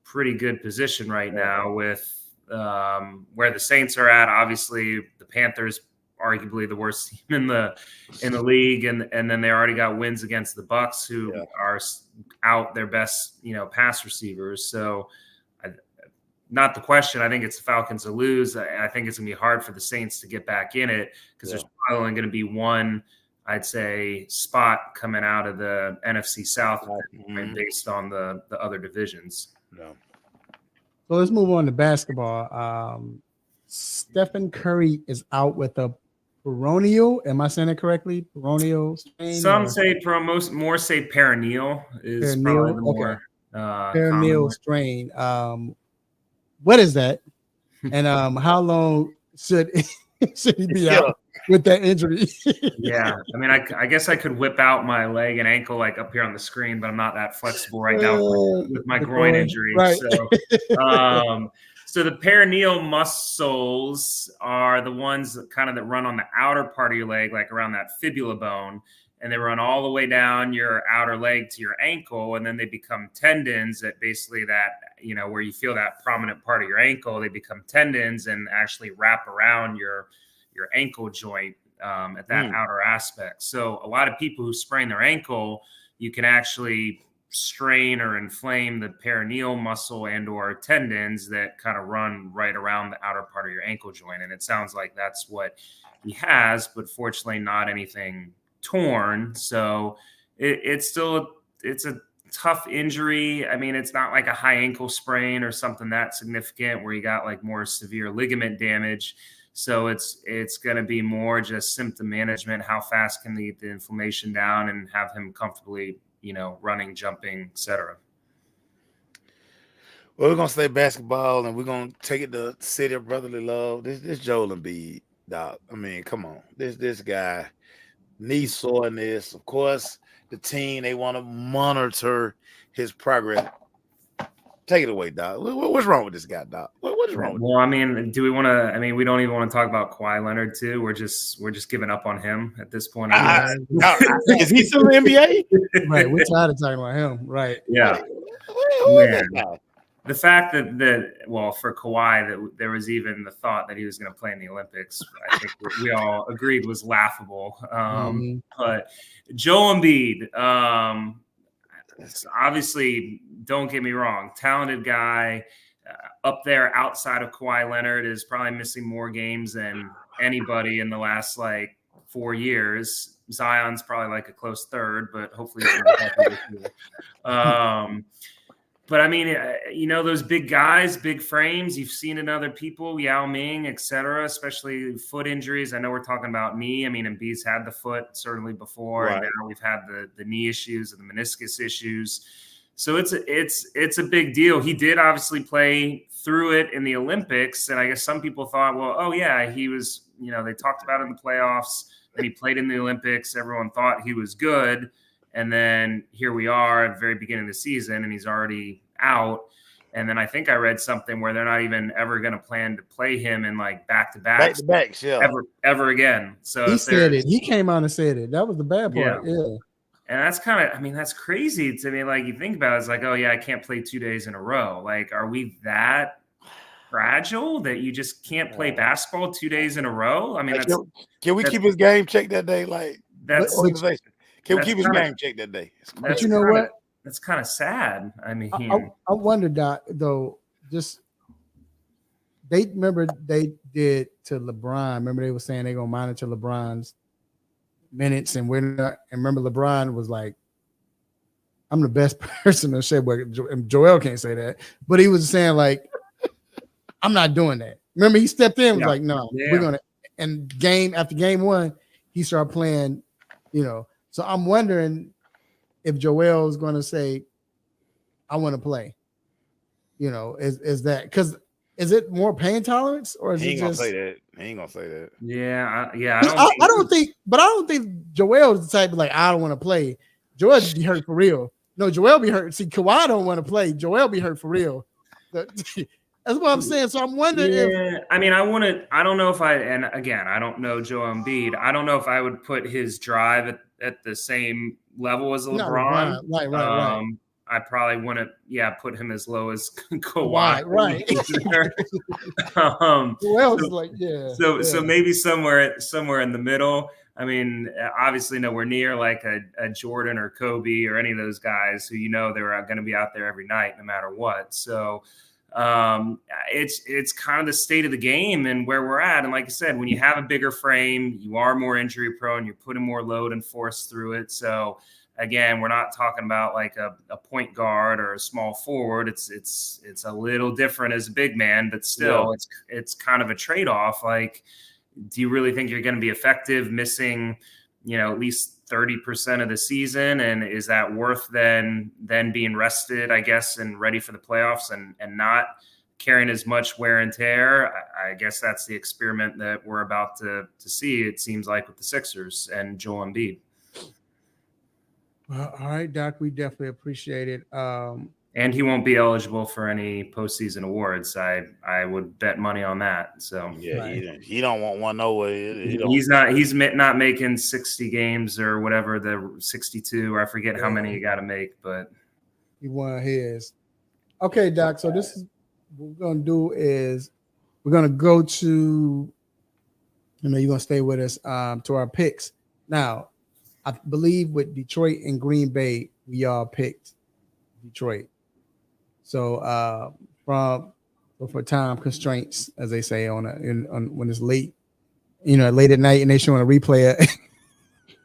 pretty good position right now with where the Saints are at. Obviously, the Panthers arguably the worst team in the league, and then they already got wins against the Bucks, who are out their best pass receivers. So not the question. I think it's the Falcons to lose. I think it's going to be hard for the Saints to get back in it, because there's probably only going to be one, I'd say, spot coming out of the NFC South based on the other divisions.
So let's move on to basketball. Stephen Curry is out with a peroneal. Am I saying it correctly? Peroneal strain?
Some say more say perineal is probably the more
perineal strain. What is that? And how long should he be out with that injury?
Yeah, I mean, I guess I could whip out my leg and ankle like up here on the screen, but I'm not that flexible right now with my groin injury. Right. So the perineal muscles are the ones that run on the outer part of your leg, like around that fibula bone, and they run all the way down your outer leg to your ankle, and then they become tendons that basically where you feel that prominent part of your ankle, they become tendons and actually wrap around your ankle joint at that outer aspect. So a lot of people who sprain their ankle, you can actually strain or inflame the perineal muscle and or tendons that kind of run right around the outer part of your ankle joint. And it sounds like that's what he has, but fortunately not anything torn. So it's a tough injury. I mean, it's not like a high ankle sprain or something that significant where you got like more severe ligament damage. So it's going to be more just symptom management. How fast can they get the inflammation down and have him comfortably, running, jumping, etc.
Well, we're gonna stay basketball, and we're gonna take it to City of Brotherly Love. This Joel Embiid, dog. I mean, come on, this guy needs soreness. Of course, the team, they want to monitor his progress. Take it away, dog. What's wrong with this guy, dog? What is wrong with
Well, I mean, do we want to? I mean, we don't even want to talk about Kawhi Leonard too. We're just giving up on him at this point.
Is he still in the NBA?
Right, we're tired of talking about him. Right.
Yeah. Man. The fact that for Kawhi, that there was even the thought that he was going to play in the Olympics, I think we all agreed was laughable. But Joel Embiid, obviously, don't get me wrong, talented guy, up there outside of Kawhi Leonard, is probably missing more games than anybody in the last 4 years. Zion's probably like a close third, but hopefully he's going to help this year. But I mean, those big guys, big frames, you've seen in other people, Yao Ming, et cetera, especially foot injuries. I know we're talking about knee. I mean, Embiid's had the foot certainly before, right. And now we've had the knee issues and the meniscus issues. So it's a big deal. He did obviously play through it in the Olympics. And I guess some people thought, well, oh yeah, he was, they talked about it in the playoffs and he played in the Olympics. Everyone thought he was good. And then here we are at the very beginning of the season, and he's already out. And then I think I read something where they're not even ever going to plan to play him in back-to-backs
yeah.
ever again. So
he said it. He came out and said it. That was the bad part. Yeah.
And that's that's crazy to me. You think about it, it's oh yeah, I can't play 2 days in a row. Are we that fragile that you just can't play basketball 2 days in a row? I mean,
can we keep his game check that day?
That's
organization. Can we keep his game check that day?
But you know what?
That's kind of sad. I mean,
I wonder, Doc, though, just they did to LeBron. Remember they were saying they're gonna monitor LeBron's minutes, and we're not. And remember LeBron was like, "I'm the best person to say." And Joel can't say that, but he was saying "I'm not doing that." Remember he stepped in, was like, "No, we're gonna." And game after game one, he started playing. So I'm wondering if Joel is going to say, "I want to play." Is that because is it more pain tolerance or is
he
it
ain't
just?
Gonna say that. He ain't gonna say that.
Yeah,
I don't think Joel is the type of I don't want to play. Joel be hurt for real. No, Joel be hurt. See, Kawhi don't want to play. Joel be hurt for real. That's what I'm saying. So I'm wondering if
I mean, I don't know if and again, I don't know Joel Embiid. I don't know if I would put his drive at the same level as LeBron.
Right.
I probably wouldn't, put him as low as Kawhi.
Right.
So maybe somewhere in the middle. I mean, obviously nowhere near a Jordan or Kobe or any of those guys who they were going to be out there every night no matter what. So it's kind of the state of the game and where we're at. And like I said, when you have a bigger frame, you are more injury prone, you're putting more load and force through it. So again, we're not talking about a point guard or a small forward. It's a little different as a big man, but still it's kind of a trade-off. Do you really think you're going to be effective missing, at least 30% of the season? And is that worth then being rested, I guess, and ready for the playoffs and not carrying as much wear and tear? I guess that's the experiment that we're about to see, it seems like, with the Sixers and Joel Embiid.
Well, all right, Doc, we definitely appreciate it.
And he won't be eligible for any postseason awards. I would bet money on that. So
he don't want one nowhere.
He's not making 60 games or whatever, the 62, or I forget how many you got to make, but
he won his. Okay, Doc. So this is what we're gonna do is we're gonna go to. You're gonna stay with us to our picks. Now, I believe with Detroit and Green Bay, we all picked Detroit. So for time constraints, as they say on when it's late, late at night, and they showing a replay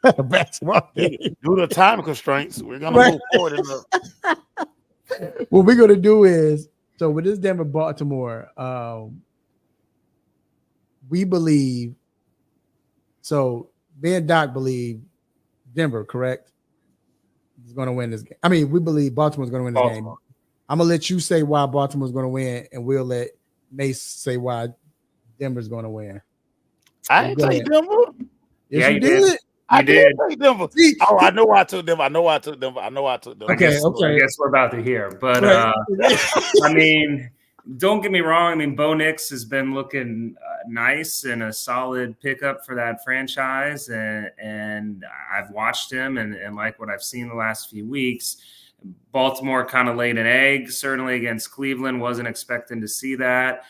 Basketball game.
Due to time constraints, we're gonna
Right.
move forward in the
What we're gonna do is so with this Denver Baltimore, we believe. So me and Doc believe Denver, correct? Is going to win this game. I mean, we believe Baltimore's going to win this game. I'm gonna let you say why Baltimore's going to win, and we'll let Mace say why Denver's going to win.
I ain't take Denver.
Yes,
Yeah,
you did.
I
did.
take Denver.
See?
Oh, I know why I took Denver. I know why I took Denver. I know why I took Denver.
I guess
Okay.
we're about to hear. But
Right.
I mean, don't get me wrong. I mean, Bo Nix has been looking nice and a solid pickup for that franchise, and I've watched him and like what I've seen the last few weeks. Baltimore kind of laid an egg, certainly against Cleveland. Wasn't expecting to see that.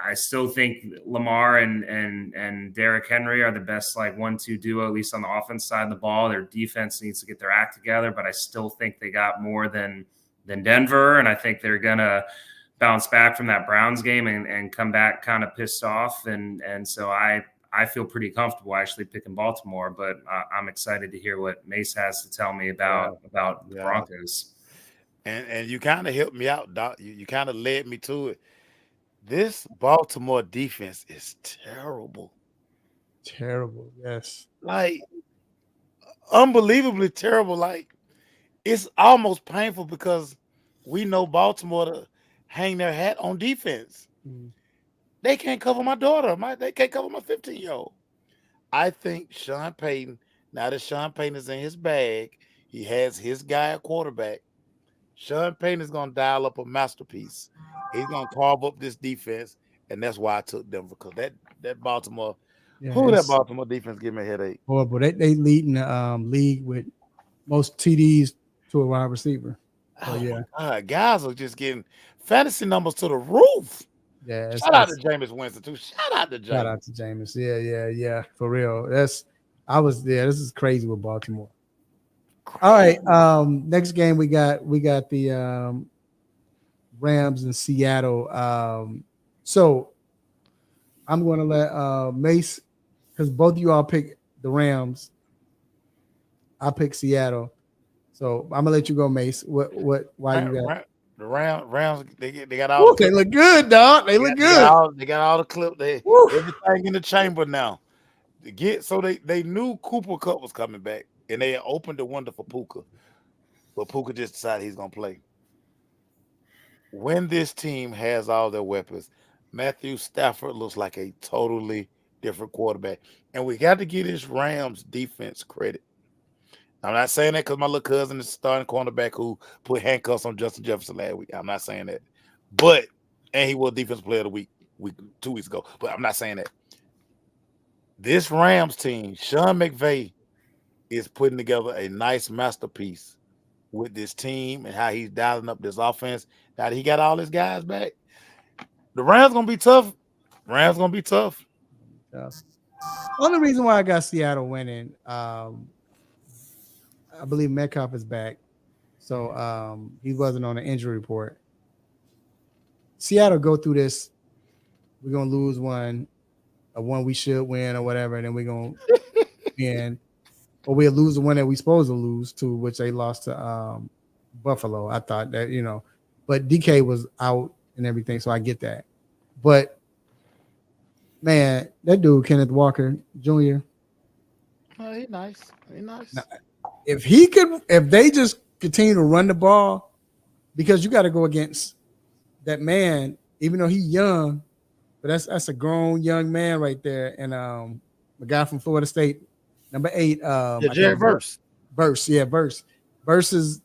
I still think Lamar and Derrick Henry are the best like 1-2 duo, at least on the offense side of the ball. Their defense needs to get their act together, but I still think they got more than Denver, and I think they're gonna bounce back from that Browns game and come back kind of pissed off. And so I feel pretty comfortable actually picking Baltimore, but I'm excited to hear what Mace has to tell me about the Broncos.
And you kind of helped me out, Doc. You kind of led me to it. This Baltimore defense is terrible.
Terrible. Yes.
Like unbelievably terrible. Like it's almost painful because we know Baltimore to hang their hat on defense. They can't cover my daughter. They can't cover my 15-year-old. I think Sean Payton, now that Sean Payton is in his bag, he has his guy at quarterback. Sean Payton is going to dial up a masterpiece. He's going to carve up this defense, and that's why I took Denver, because that Baltimore, that Baltimore defense give me a headache.
Horrible. They lead in the league with most TDs to a wide receiver. So,
my God, guys are just getting fantasy numbers to the roof.
Yeah.
Shout out to Jameis Winston too. Shout out to
Jameis. Yeah. For real. This is crazy with Baltimore. All right. Next game we got the Rams in Seattle. So I'm gonna let Mace, because both of you all pick the Rams. I pick Seattle. So I'm gonna let you go, Mace. Why you got
the Rams? They got all.
They look good, dog. They look good.
They got all the clip. Everything in the chamber now. They knew Cooper Kupp was coming back, and they opened the window for Puka, but Puka just decided he's gonna play. When this team has all their weapons, Matthew Stafford looks like a totally different quarterback, and we got to give this Rams defense credit. I'm not saying that because my little cousin is starting cornerback who put handcuffs on Justin Jefferson last week. I'm not saying that. And he was defensive player of the week 2 weeks ago. But I'm not saying that. This Rams team, Sean McVay, is putting together a nice masterpiece with this team and how he's dialing up this offense. Now that he got all his guys back, the Rams going to be tough.
Only reason why I got Seattle winning, I believe Metcalf is back, so he wasn't on the injury report. Seattle go through this. We're gonna lose one we should win or whatever, and then we're gonna win, or we'll lose the one that we supposed to lose to, which they lost to Buffalo. I thought that but DK was out and everything, so I get that. But man, that dude Kenneth Walker Jr.
Oh, he's nice.
Now, if they just continue to run the ball, because you got to go against that man, even though he's young, but that's a grown young man right there. And the guy from Florida State, number 8,
Jared Verse.
Verse is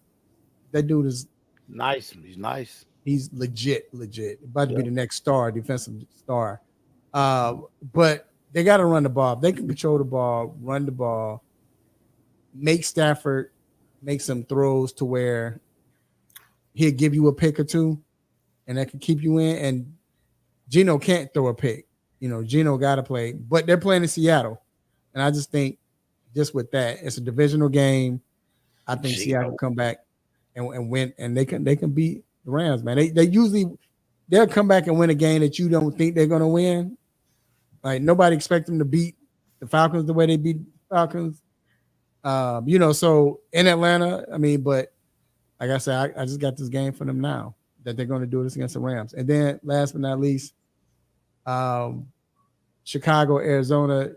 that dude is
nice. He's nice.
He's legit. About to be the next defensive star. But they got to run the ball. If they can control the ball, run the ball, make Stafford make some throws to where he'll give you a pick or two, and that can keep you in. And Geno can't throw a pick. Geno got to play, but they're playing in Seattle. And I just think just with that, it's a divisional game. I think Seattle will come back and win, and they can beat the Rams, man. They'll come back and win a game that you don't think they're going to win. Like nobody expects them to beat the Falcons the way they beat the Falcons. So in Atlanta, I mean, but like I said, I just got this game for them now that they're going to do this against the Rams. And then last but not least, Chicago, Arizona.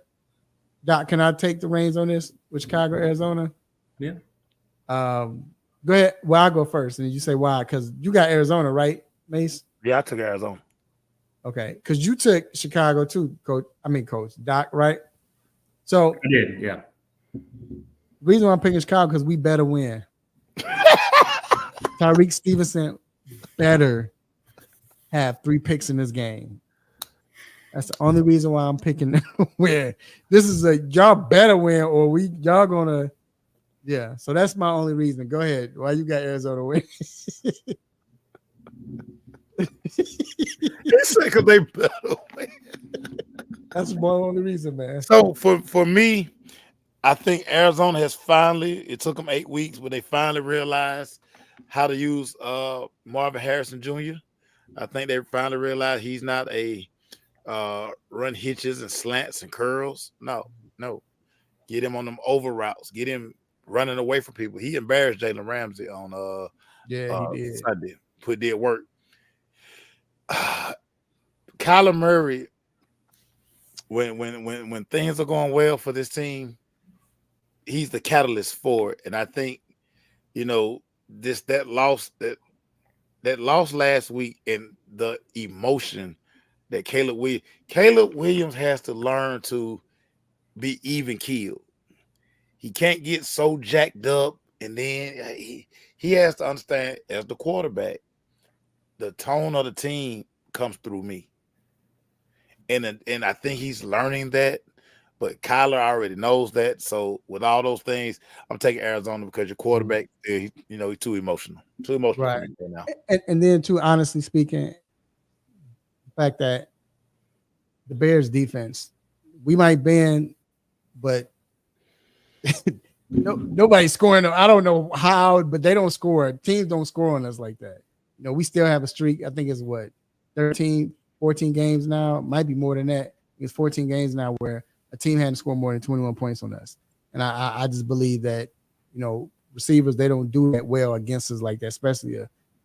Doc, can I take the reins on this with Chicago, Arizona?
Yeah.
Go ahead. Well, I'll go first, and you say why? Because you got Arizona, right, Mace?
Yeah, I took Arizona.
Okay, because you took Chicago too, Coach. Doc, right? So
I did, yeah.
The reason why I'm picking Chicago because we better win. Tyreek Stevenson better have 3 picks in this game. That's the only reason why I'm picking them to win. This is y'all better win, or y'all gonna. Yeah, so that's my only reason. Go ahead. Why you got Arizona win?
It's because they better win.
That's my only reason, man.
So for me, I think Arizona has finally. It took them 8 weeks, but they finally realized how to use Marvin Harrison Jr. I think they finally realized he's not a run hitches and slants and curls. No. Get him on them over routes. Get him running away from people. He embarrassed Jalen Ramsey on
he did.
Sunday. Did work. Kyler Murray, when things are going well for this team, he's the catalyst for it. And I think, that loss last week and the emotion that Caleb Williams has to learn to be even keeled. He can't get so jacked up, and then he has to understand as the quarterback, the tone of the team comes through me. And I think he's learning that, but Kyler already knows that. So with all those things, I'm taking Arizona because your quarterback, he's too emotional. Too emotional
right
now.
And then too, honestly speaking, the fact that the Bears defense, we might bend, but nobody's scoring them. I don't know how, but they don't score. Teams don't score on us like that. We still have a streak. I think it's 13, 14 games now. Might be more than that. It's 14 games now where a team hadn't scored more than 21 points on us. And I just believe that, receivers, they don't do that well against us like that, especially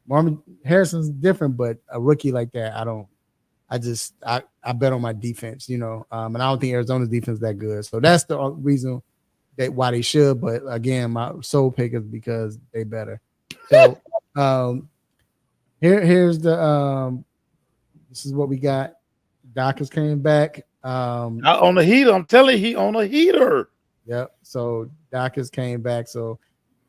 Marvin Harrison's different, but a rookie like that, I don't. I bet on my defense, and I don't think Arizona's defense is that good. So that's the reason why they should. But again, my sole pick is because they better. So here's the this is what we got. Doc is coming back.
On the heater. I'm telling you, he on a heater.
Yep. So Doc is came back. So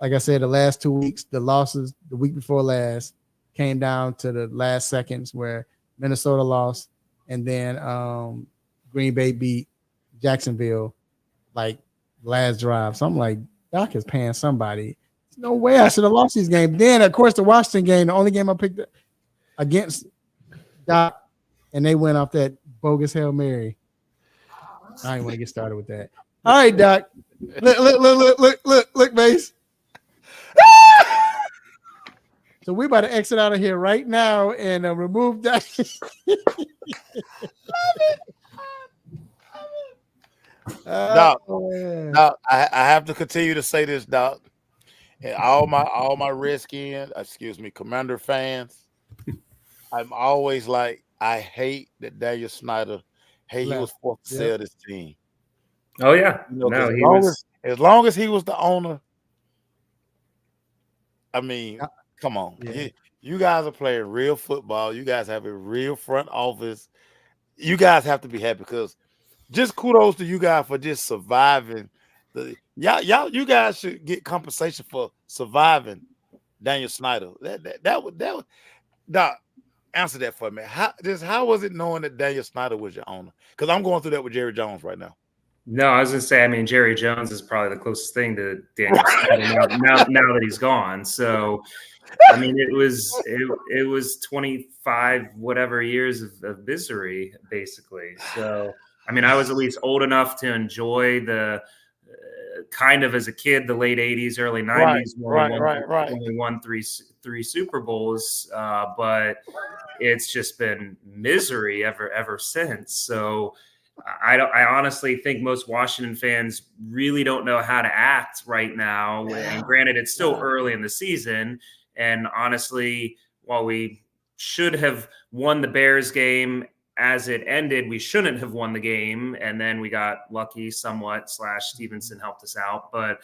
like I said, the last 2 weeks, the losses the week before last came down to the last seconds where Minnesota lost, and then Green Bay beat Jacksonville like last drive. So I'm like, Doc is paying somebody. There's no way I should have lost this game. Then, of course, the Washington game, the only game I picked against Doc, and they went off that bogus Hail Mary. I didn't want to get started with that. All right, Doc. Look, Mace. So we're about to exit out of here right now and remove that.
Doc, I have to continue to say this, Doc. And all my Redskin, Commander fans, I'm always like, I hate that Daniel Snyder. Hey, he was forced to sell this team.
Oh yeah,
as long as he was the owner. I mean, come on. Yeah. You guys are playing real football. You guys have a real front office. You guys have to be happy because just kudos to you guys for just surviving. You guys should get compensation for surviving Daniel Snyder. That would Doc, answer that for me. How was it knowing that Daniel Snyder was your owner? Because I'm going through that with Jerry Jones right now.
No, I was going to say, Jerry Jones is probably the closest thing to Daniel Snyder now that he's gone. So, it was 25 whatever years of misery, basically. So, I was at least old enough to enjoy the kind of as a kid, the late 80s, early 90s, when we won three Super Bowls. But it's just been misery ever since. So, I honestly think most Washington fans really don't know how to act right now. And granted, it's still early in the season. And honestly, while we should have won the Bears game as it ended, we shouldn't have won the game. And then we got lucky somewhat. Stevenson helped us out. But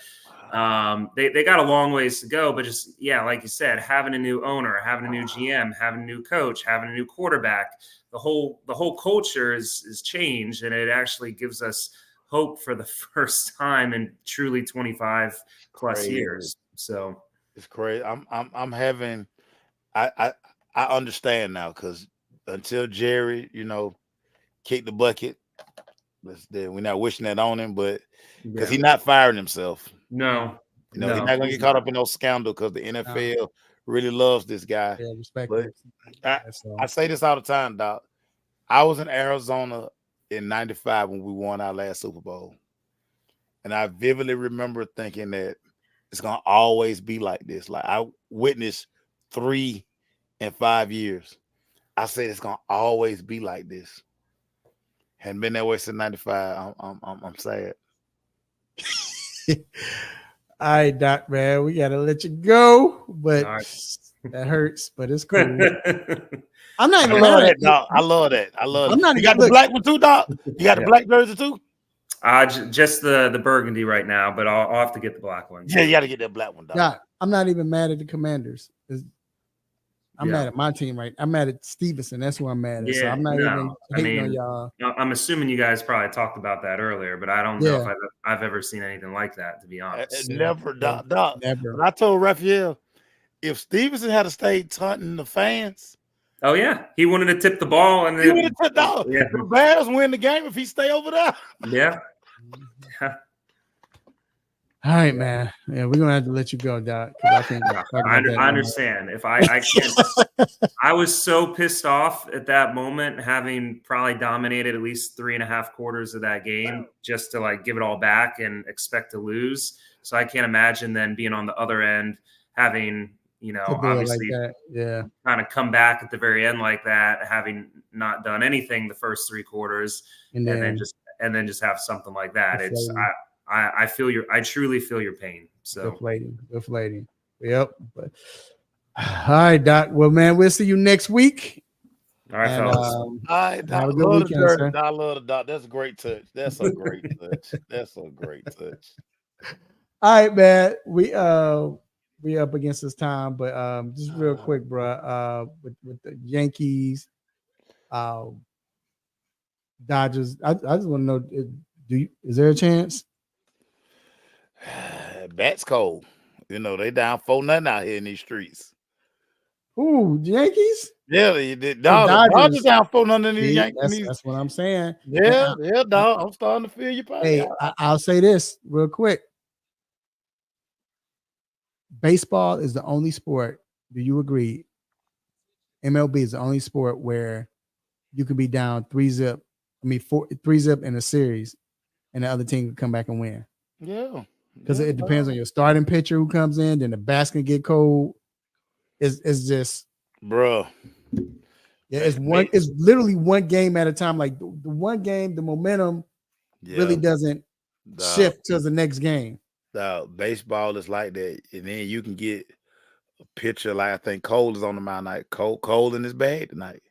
they got a long ways to go. But just, yeah, like you said, having a new owner, having a new GM, having a new coach, having a new quarterback, the whole culture is changed, and it actually gives us hope for the first time in truly 25 plus years. So
it's crazy. I'm having I understand now, because until Jerry, kicked the bucket, we're not wishing that on him, but because he's not firing himself.
No,
he's not going to get caught up in no scandal, because the NFL really loves this guy.
Yeah, respect.
But I say this all the time, Doc. I was in Arizona in '95 when we won our last Super Bowl, and I vividly remember thinking that it's going to always be like this. Like, I witnessed 3 and 5 years. I said it's going to always be like this. Hadn't been that way since '95. I'm sad.
All right, Doc, man, we gotta let you go, but that hurts. But it's cool. I'm not even mad at
that, Doc. I love that.
I'm not.
You got the black one too, Doc? You got the black jersey too?
Just the burgundy right now, but I'll have to get the black one.
Yeah, you got to get that black one, Doc.
Yeah, I'm not even mad at the Commanders. I'm mad at my team, right? I'm mad at Stevenson. That's who I'm mad at.
Yeah,
so I'm not even hating on y'all.
I'm assuming you guys probably talked about that earlier, but I don't know if I've ever seen anything like that, to be honest.
Never, Doc.
Never.
But I told Raphael, if Stevenson had stayed taunting the fans.
Oh, yeah. He wanted to tip the ball. And
he would have tipped off. Yeah. The Bears win the game if he stay over there.
Yeah.
All right, man. Yeah, we're gonna have to let you go, Doc.
I understand. If I can't, I was so pissed off at that moment, having probably dominated at least 3.5 quarters of that game, just to give it all back and expect to lose. So I can't imagine then being on the other end, having obviously kind of come back at the very end like that, having not done anything the first 3 quarters, and then just have something like that. I truly feel your pain. So
deflating. Yep. But all right, Doc. Well, man, we'll see you next week.
All right, fellas.
All right, Doc. I love the Doc. That's a great touch. That's a great touch.
All right, man. We up against this time, but just real quick, bro. With the Yankees, Dodgers. I just want to know, is there a chance?
Bats cold. They down 4-0 out here in these streets.
Ooh, Yankees?
Yeah, the Dodgers down 4-0 in these Yankees.
That's what I'm saying.
Yeah, dog. I'm starting to feel your pain.
Hey, I'll say this real quick. Baseball is the only sport. Do you agree? MLB is the only sport where you can be down 3-0. 3-0 in a series, and the other team can come back and win.
Yeah.
Because it depends on your starting pitcher who comes in, then the bats can get cold. It's just,
bro.
Yeah, it's literally one game at a time. Like the one game, the momentum really doesn't shift to the next game.
Baseball is like that, and then you can get a pitcher like, I think Cole is on the mound tonight. Cole in his bag tonight.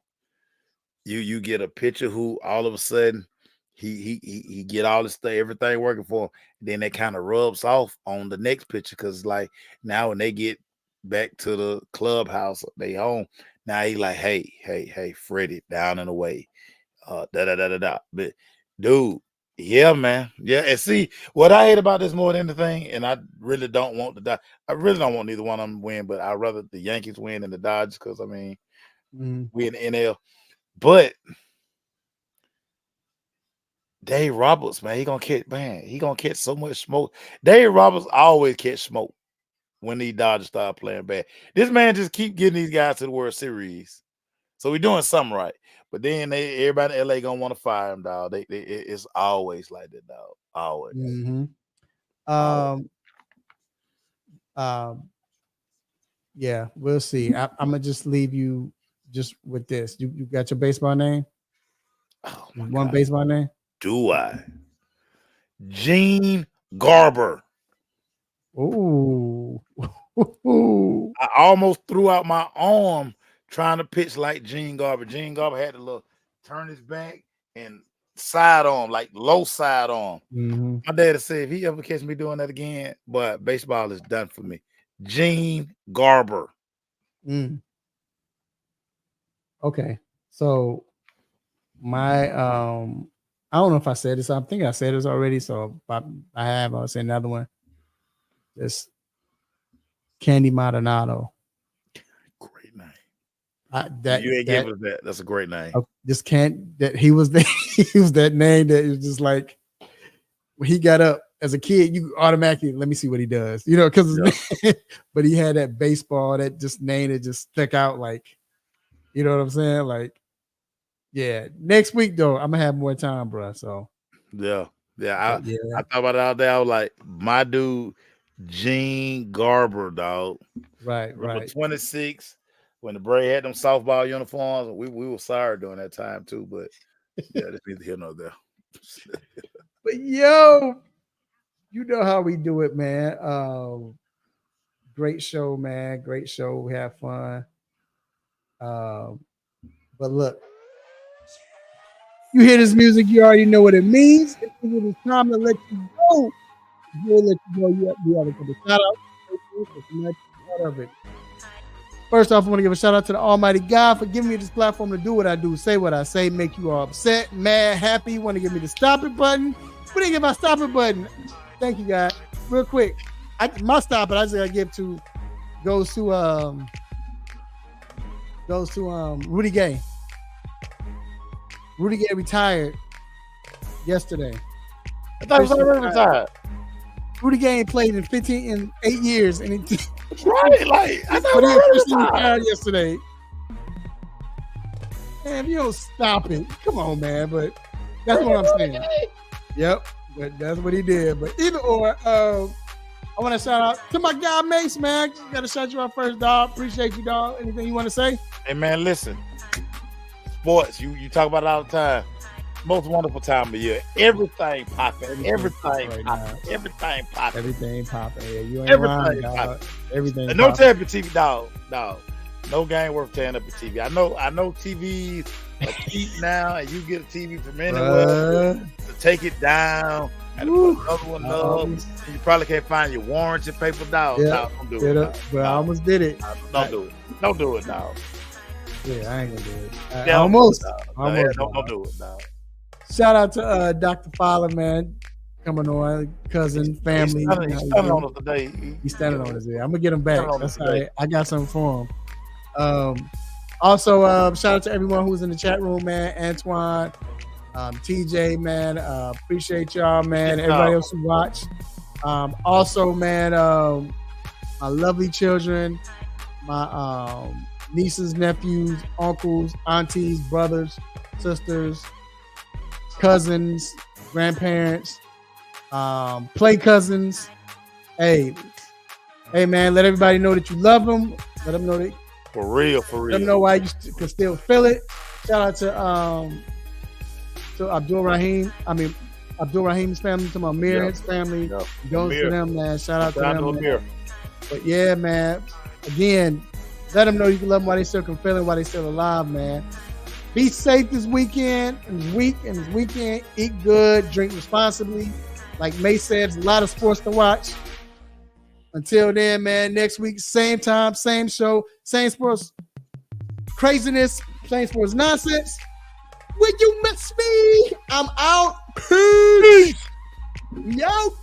You get a pitcher who all of a sudden he get all this stuff, everything working for him. Then that kind of rubs off on the next pitcher, because like now when they get back to the clubhouse, they home. Now he like, hey, Freddie, down and away. But dude, yeah, man. Yeah, and see what I hate about this more than anything, and I really don't want I really don't want neither one of them to win, but I'd rather the Yankees win than the Dodgers, because I mean we in the NL. But Dave Roberts, man, he gonna catch so much smoke. Dave Roberts always catch smoke when these Dodgers start playing bad. This man just keep getting these guys to the World Series. So we're doing something right. But then everybody in LA gonna want to fire him, dog. It's always like that, dog. Always.
Mm-hmm. Yeah, we'll see. I'm gonna just leave you just with this. You got your baseball name?
Oh my
One
God.
baseball name?
do I? Gene Garber.
Ooh.
I almost threw out my arm trying to pitch like Gene Garber. Gene Garber had to turn his back and side arm, like low side arm.
Mm-hmm.
My daddy said if he ever catch me doing that again, but baseball is done for me. Gene Garber.
Mm. Okay. So my I don't know if I said this. I think I said this already. So I have. I'll say another one. This Candy Maldonado.
Great name.
You
ain't giving us that. That's a great name.
Just can't. That he was that name that is just like when he got up as a kid, you automatically let me see what he does. Because but he had that baseball, that just name that just stuck out. Like, you know what I'm saying? Like. Yeah, next week though, I'm gonna have more time, bro. So
yeah. I thought about it all day. I was like, my dude, Gene Garber, dog.
Right.
26 when the Braves had them softball uniforms. We were sorry during that time too, but yeah, that's neither here nor there.
But yo, you know how we do it, man. Great show, man. Great show. We have fun. But look. You hear this music, you already know what it means. It's time to let you go. Before we let you go, we have a couple shout outs. First off, I want to give a shout out to the Almighty God for giving me this platform to do what I do, say what I say, make you all upset, mad, happy. You want to give me the stop it button? We didn't get my stop it button. Thank you, God. Real quick, my stop it I just gotta give to goes to Rudy Gay. Rudy Gay retired yesterday.
I thought he was already retired.
Rudy Gay ain't played in 8 years. And
right, like I thought he was
retired yesterday. Man, if you don't stop it, come on, man. But that's what I'm saying. Yep, but that's what he did. But either or, I want to shout out to my guy Mace, man. Got to shout you out first, dog. Appreciate you, dog. Anything you want to say?
Hey, man, listen. Sports, you talk about it all the time. Most wonderful time of year. Everything popping. Everything popping.
Everything popping. Yeah, you ain't
everything
lying,
popping.
Everything.
No tearing up your TV, dog. No game worth tearing up your TV. I know TVs are cheap now, and you get a TV from anywhere to take it down and put another one up. You probably can't find your warranty paper, dog.
Yeah.
Dog, don't do it.
But I almost did it.
Don't do it. Don't do it, dog.
Yeah, I ain't gonna do it.
Almost.
Don't
do it, dog.
Shout out to Dr. Fowler, man, coming on, cousin, family.
He's standing on us today.
He's standing on us there. I'm gonna get him back. That's all right. I got something for him. Also, shout out to everyone who's in the chat room, man. Antoine, TJ, man. Appreciate y'all, man. Everybody else who watched. Also, man, my lovely children, my nieces, nephews, uncles, aunties, brothers, sisters, cousins, grandparents, play cousins. Hey, man, let everybody know that you love them. Let them know that
for real.
Let them know why you can still feel it. Shout out to Abdul Rahim's family, to my Mir's family. Goes to them, man. Shout out to them. Man. But yeah, man. Again, let them know you can love them while they still can feel it, while they still alive, man. Be safe this weekend and this weekend. Eat good, drink responsibly. Like May said, there's a lot of sports to watch. Until then, man, next week, same time, same show, same sports craziness, same sports nonsense. When you miss me, I'm out. Peace. Yo.